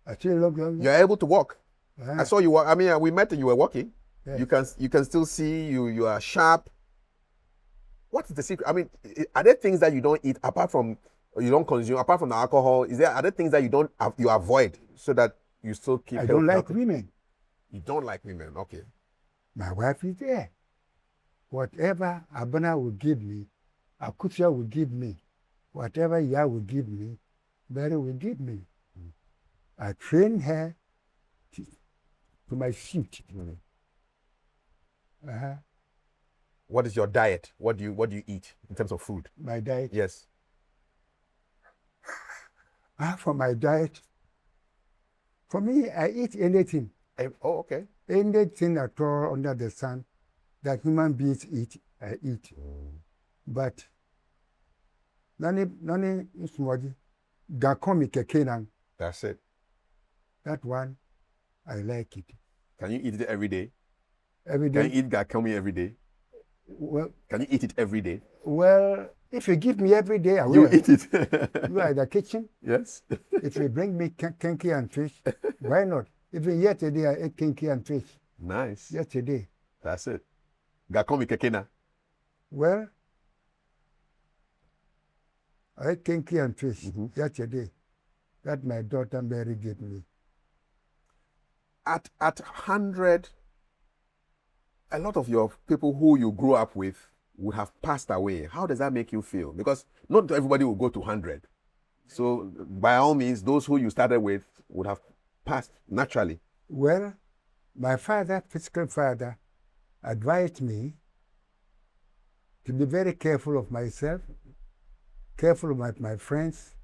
I still look young. You're able to walk. I saw you walk. I mean, we met and you were walking. Yes. You can still see you are sharp. What is the secret? I mean, are there things that you don't eat apart from you don't consume apart from the alcohol? Are there things that you avoid so that you still keep? I don't like women. You don't like women, okay? My wife is there. Whatever Abana will give me, Akutia will give me. Whatever Yah will give me, Mary will give me. I train her to my suit. Uh-huh. What is your diet? What do you eat in terms of food? My diet. Yes. For my diet, for me, I eat anything. Oh, okay. Anything at all under the sun that human beings eat, I eat. But none small. Gakomi kekenan. That's it. That one, I like it. Can you eat it every day? Every day. Can you eat gakomi every day? Well, can you eat it every day? Well, if you give me every day, I will. You eat it. You are in the kitchen. Yes. If you bring me kinky and fish, why not? Even yesterday I ate kinky and fish. Nice. Yesterday. That's it. Gakomi kekena. Well, I ate kinky and fish yesterday. That my daughter Mary gave me. At 100, a lot of your people who you grew up with would have passed away. How does that make you feel? Because not everybody will go to 100. So by all means, those who you started with would have passed naturally. Well, my father, physical father, advised me to be very careful of myself, careful of my friends,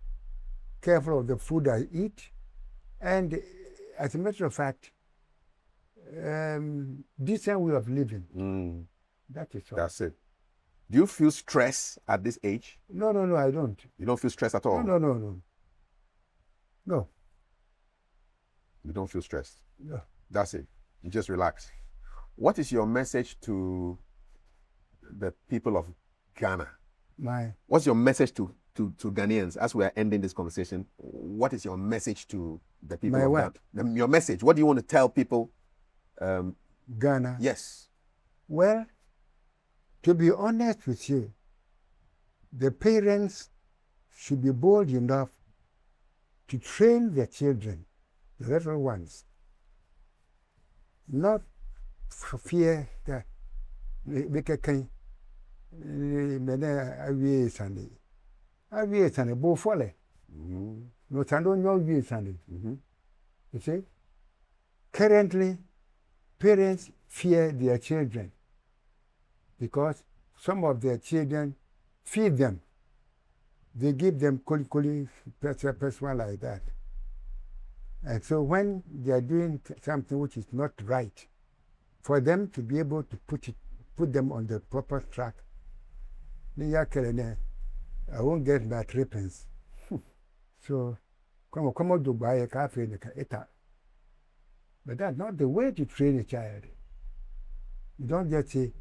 careful of the food I eat, and as a matter of fact, decent way of living. That is all. That's it. Do you feel stress at this age? No, I don't. You don't feel stress at all? No. You don't feel stressed? No. That's it. You just relax. What is your message to the people of Ghana? What's your message to Ghanaians as we are ending this conversation? What is your message to the people of Ghana? Your message. What do you want to tell people? Ghana? Yes. Well, to be honest with you, the parents should be bold enough to train their children, the little ones, not for fear that they can You see, currently, parents fear their children because some of their children feed them. They give them kuli one like that. And so when they are doing something which is not right, for them to be able to put them on the proper track, I won't get my trippings. So, come on, do buy a cafe in the. But that's not the way to train a child. You don't just say,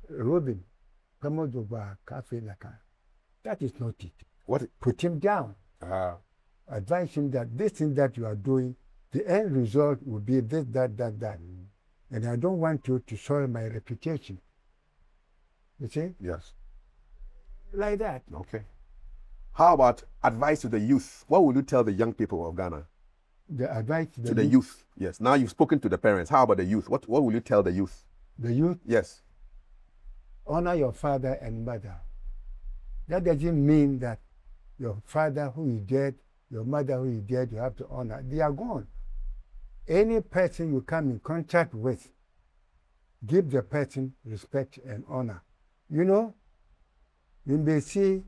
Robin, come on, do buy a cafe in the car. That is not it. What? Put him down. Advise him that this thing that you are doing, the end result will be this, that. And I don't want you to soil my reputation. You see? Yes. Like that. Okay. How about advice to the youth? What will you tell the young people of Ghana? The advice to the youth. Yes. Now you've spoken to the parents. How about the youth? What will you tell the youth? The youth? Yes. Honor your father and mother. That doesn't mean that your father who is dead, your mother who is dead, you have to honor. They are gone. Any person you come in contact with, give the person respect and honor. You know, you may see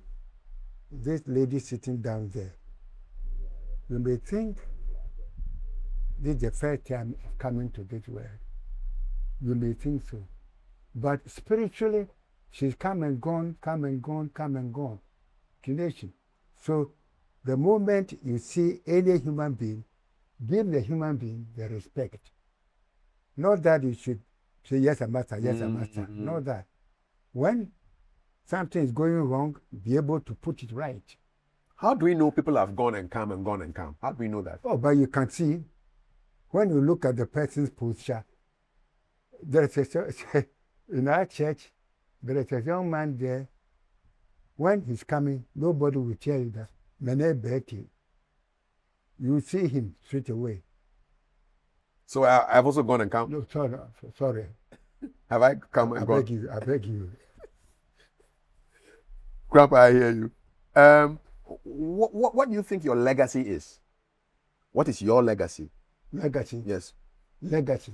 this lady sitting down there. You may think this is the first time of coming to this world. You may think so. But spiritually, she's come and gone. So the moment you see any human being, give the human being the respect. Not that you should say, yes, master. Not that. When something is going wrong, be able to put it right. How do we know people have gone and come? How do we know that? Oh, but you can see, when you look at the person's posture, in our church, there is a young man there. When he's coming, nobody will tell you that, Mene Betty. You see him straight away. So I've also gone and come? No, sorry. Have I come and gone? I beg you. Grandpa, I hear you. What do you think your legacy is? What is your legacy? Legacy. Yes. Legacy.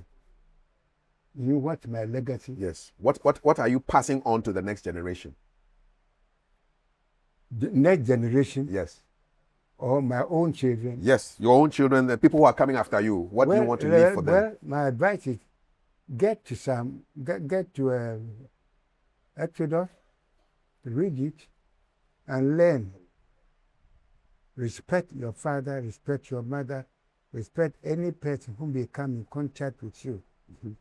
You what my legacy? Yes. What are you passing on to the next generation? The next generation Yes. or my own children? Yes, your own children, the people who are coming after you. What do you want to leave for them? Well, my advice is get to Exodus, read it, and learn. Respect your father, respect your mother, respect any person who may come in contact with you.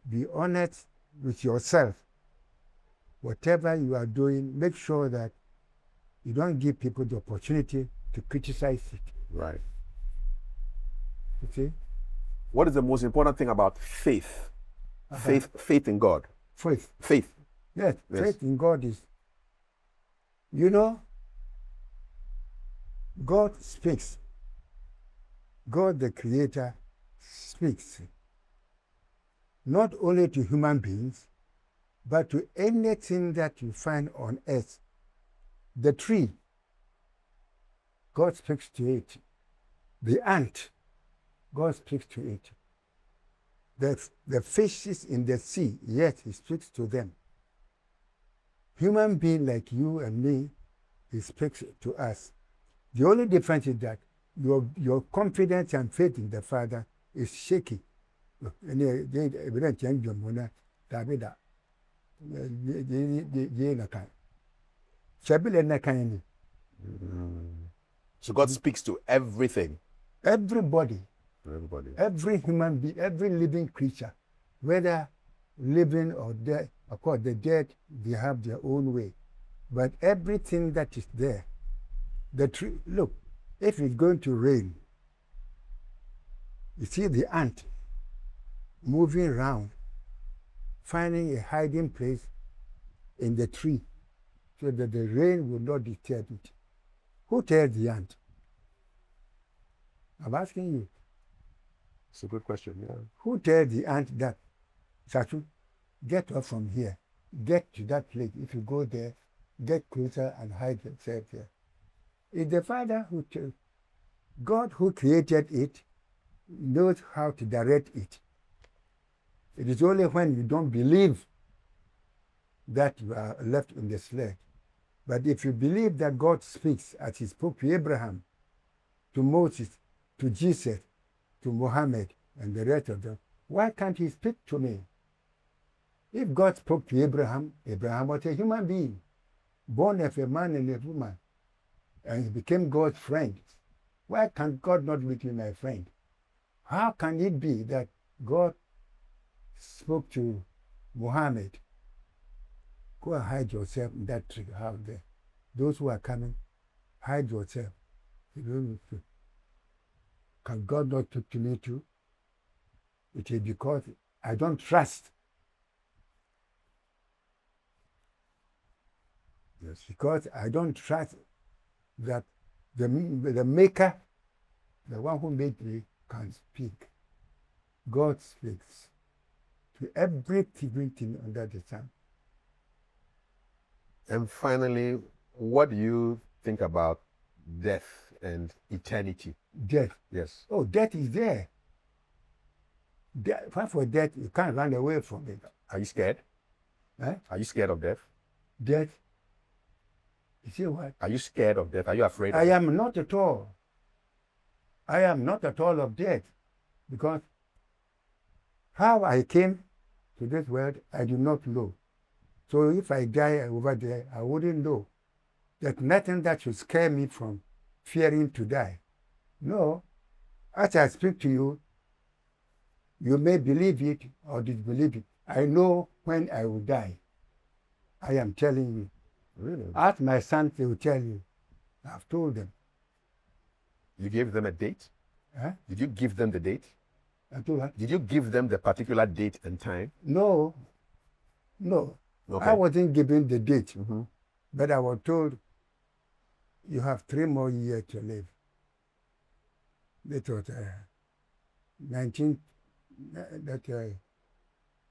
Be honest with yourself. Whatever you are doing, make sure that you don't give people the opportunity to criticize it. Right. You see? What is the most important thing about faith? Faith in God. Faith. Faith. Yes, Yes. faith in God is, God speaks. God the Creator speaks. Not only to human beings, but to anything that you find on earth. The tree, God speaks to it. The ant, God speaks to it. The fishes in the sea, yes, He speaks to them. Human being like you and me, He speaks to us. The only difference is that your confidence and faith in the Father is shaky. So God speaks to everything. Everybody, Everybody. every human being, every living creature, whether living or dead, of course the dead, they have their own way. But everything that is there, the tree, look, if it's going to rain, you see the ant moving around, finding a hiding place in the tree so that the rain will not disturb it. Who tells the ant? I'm asking you. It's a good question, yeah. Who tells the ant that, Satu, get up from here, get to that place. If you go there, get closer and hide yourself there. It's the Father who tells. God who created it knows how to direct it. It is only when you don't believe that you are left in the sled. But if you believe that God speaks as He spoke to Abraham, to Moses, to Jesus, to Muhammad, and the rest of them, why can't He speak to me? If God spoke to Abraham, Abraham was a human being, born of a man and a woman, and he became God's friend. Why can God not make me my friend? How can it be that God spoke to Muhammad? Go and hide yourself in that tree out there. Those who are coming, hide yourself. Can God not talk to me too? It is because I don't trust. Yes. Because I don't trust that the Maker, the one who made me, can speak. God speaks to every living thing under the sun. And finally, what do you think about death and eternity? Death. Yes. Oh, death is there. For death, you can't run away from it. Are you scared? Eh? Are you scared of death? Death. You see what? Are you scared of death? Are you afraid of I death? am not at all. I am not at all of death. Because how I came to this world, I do not know. So if I die over there, I wouldn't know. There's nothing that should scare me from fearing to die. No. As I speak to you, you may believe it or disbelieve it. I know when I will die. I am telling you. Really? Ask my sons, they will tell you. I've told them. You gave them a date? Huh? Did you give them the date? I told her, Did you give them the particular date and time? no. Okay. I wasn't given the date, Mm-hmm. but I was told you have 3 more years to live. That was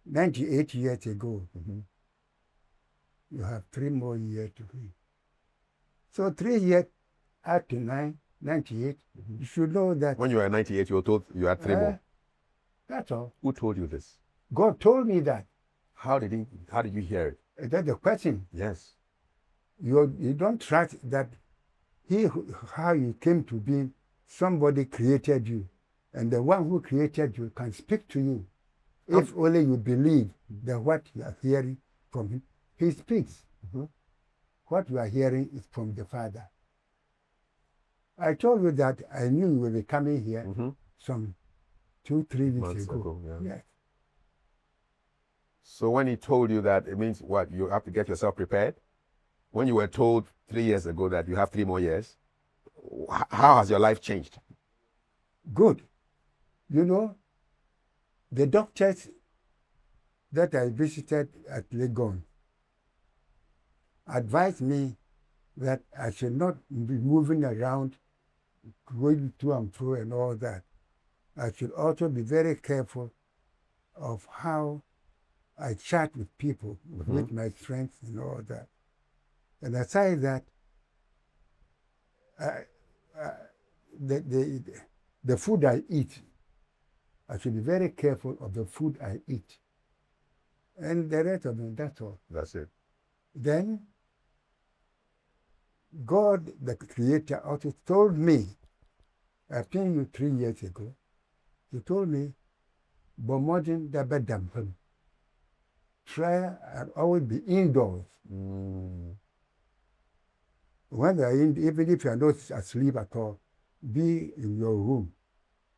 98 years ago. Mm-hmm. You have 3 more years to live. So 3 years, up to 98, you should know that. When you were 98, you were told you had 3 more. That's all. Who told you this? God told me that. How did you hear it? That's the question. Yes. You don't trust that how you came to be, somebody created you. And the one who created you can speak to you. If only you believe that what you are hearing from him, he speaks. What you are hearing is from the Father. I told you that I knew you would be coming here some 2-3 weeks ago. Yeah. Yes. So when he told you that, it means what? You have to get yourself prepared? When you were told 3 years ago that you have 3 more years, how has your life changed? Good. You know, the doctors that I visited at Legon advised me that I should not be moving around, going to and fro and all that. I should also be very careful of how I chat with people, with my friends and all that. And aside that, the food I eat, I should be very careful of the food I eat. And the rest of it, that's all. That's it. Then, God, the Creator, also told me, I've seen you 3 years ago, He told me, Bomodin Dabadampam. Try and always be indoors. When you are even if you are not asleep at all, be in your room.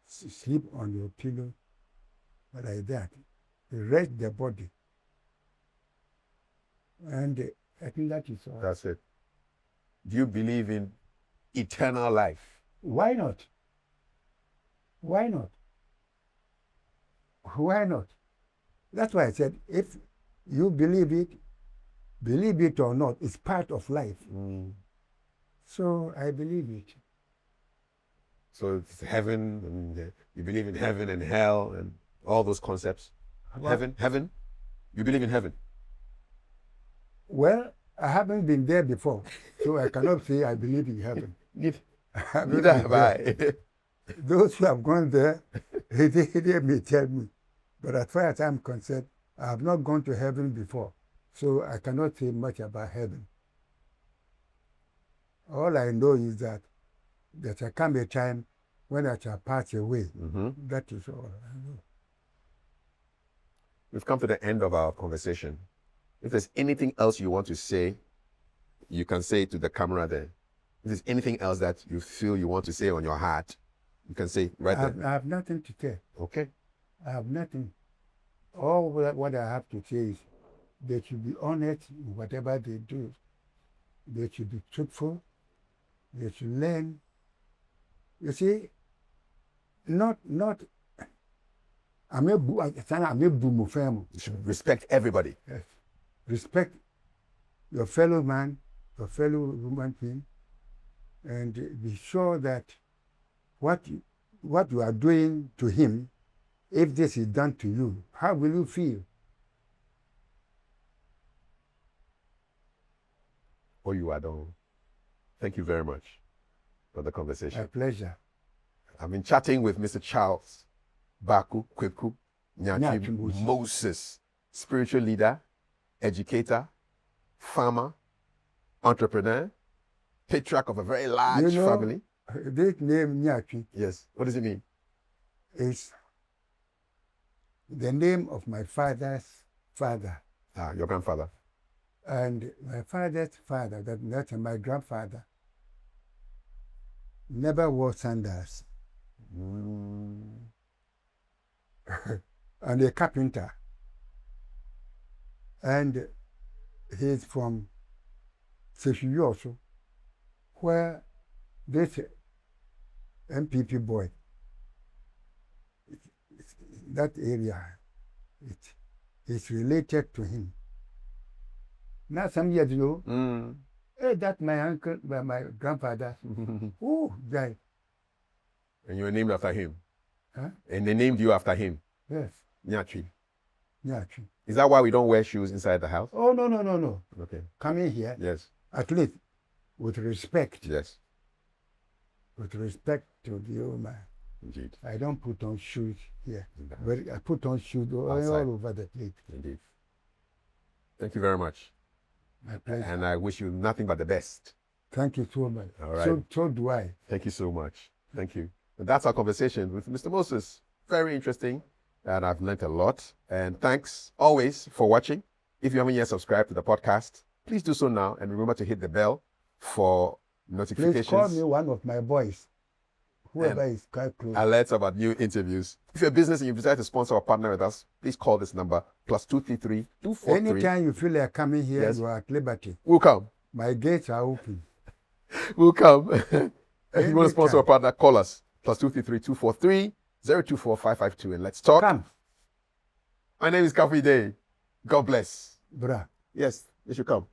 Sleep on your pillow, like that. Rest the body. And I think that is all. That's it. Do you believe in eternal life? Why not? Why not? Why not? That's why I said, if you believe it or not, it's part of life. So I believe it. So it's heaven, and you believe in heaven and hell and all those concepts. Well, heaven? You believe in heaven? Well, I haven't been there before, so I cannot say I believe in heaven. Neither have I. Those who have gone there, they may tell me. But as far as I'm concerned, I have not gone to heaven before, so I cannot say much about heaven. All I know is that there shall come a time when I shall pass away. That is all I know. We've come to the end of our conversation. If there's anything else you want to say, you can say it to the camera there. If there's anything else that you feel you want to say on your heart, you can say right there. I have nothing to say. Okay. I have nothing. All what I have to say is they should be honest in whatever they do. They should be truthful. They should learn. You see, not. You should respect everybody. Yes. Respect your fellow man, your fellow human being, and be sure that what you are doing to him, if this is done to you, how will you feel? Oh, you are done. Thank you very much for the conversation. My pleasure. I've been chatting with Mr. Charles Baako, Kweku, Nyatsui. Moses, spiritual leader, educator, farmer, entrepreneur, patriarch of a very large family. This name Nyatsui. Yes. What does it mean? Is the name of my father's father. Your grandfather. And my father's father, that's my grandfather, never wore sandals. And a carpenter. And he's from Seshuyoso, where this MPP boy, that area, it's related to him. Now some years ago, that's my uncle, my grandfather. Oh, died. And you were named after him? Huh? And they named you after him? Yes. Nyatsui. Nyatsui. Is that why we don't wear shoes inside the house? Oh, no. Okay. Come in here. Yes. At least with respect. Yes. with respect to the woman. Indeed. I don't put on shoes here, No. but I put on shoes all Outside. over the place. Indeed. Thank you very much. My pleasure. And I wish you nothing but the best. Thank you so much. All right. So do I. Thank you so much. Thank you. And that's our conversation with Mr. Moses. Very interesting. And I've learned a lot. And thanks always for watching. If you haven't yet subscribed to the podcast, please do so now. And remember to hit the bell for notifications. Please call me one of my boys, whoever And is quite close. alerts about new interviews. If you're a business and you decide to sponsor or partner with us, please call this number +233 243. Anytime you feel like coming here, Yes. you are at liberty. We'll come. My gates are open. We'll come. If you want to sponsor or Anytime. partner, call us +233 243 024 552 and let's talk. Come, My name is Kafi Day. God bless. bruh. Yes, you should come.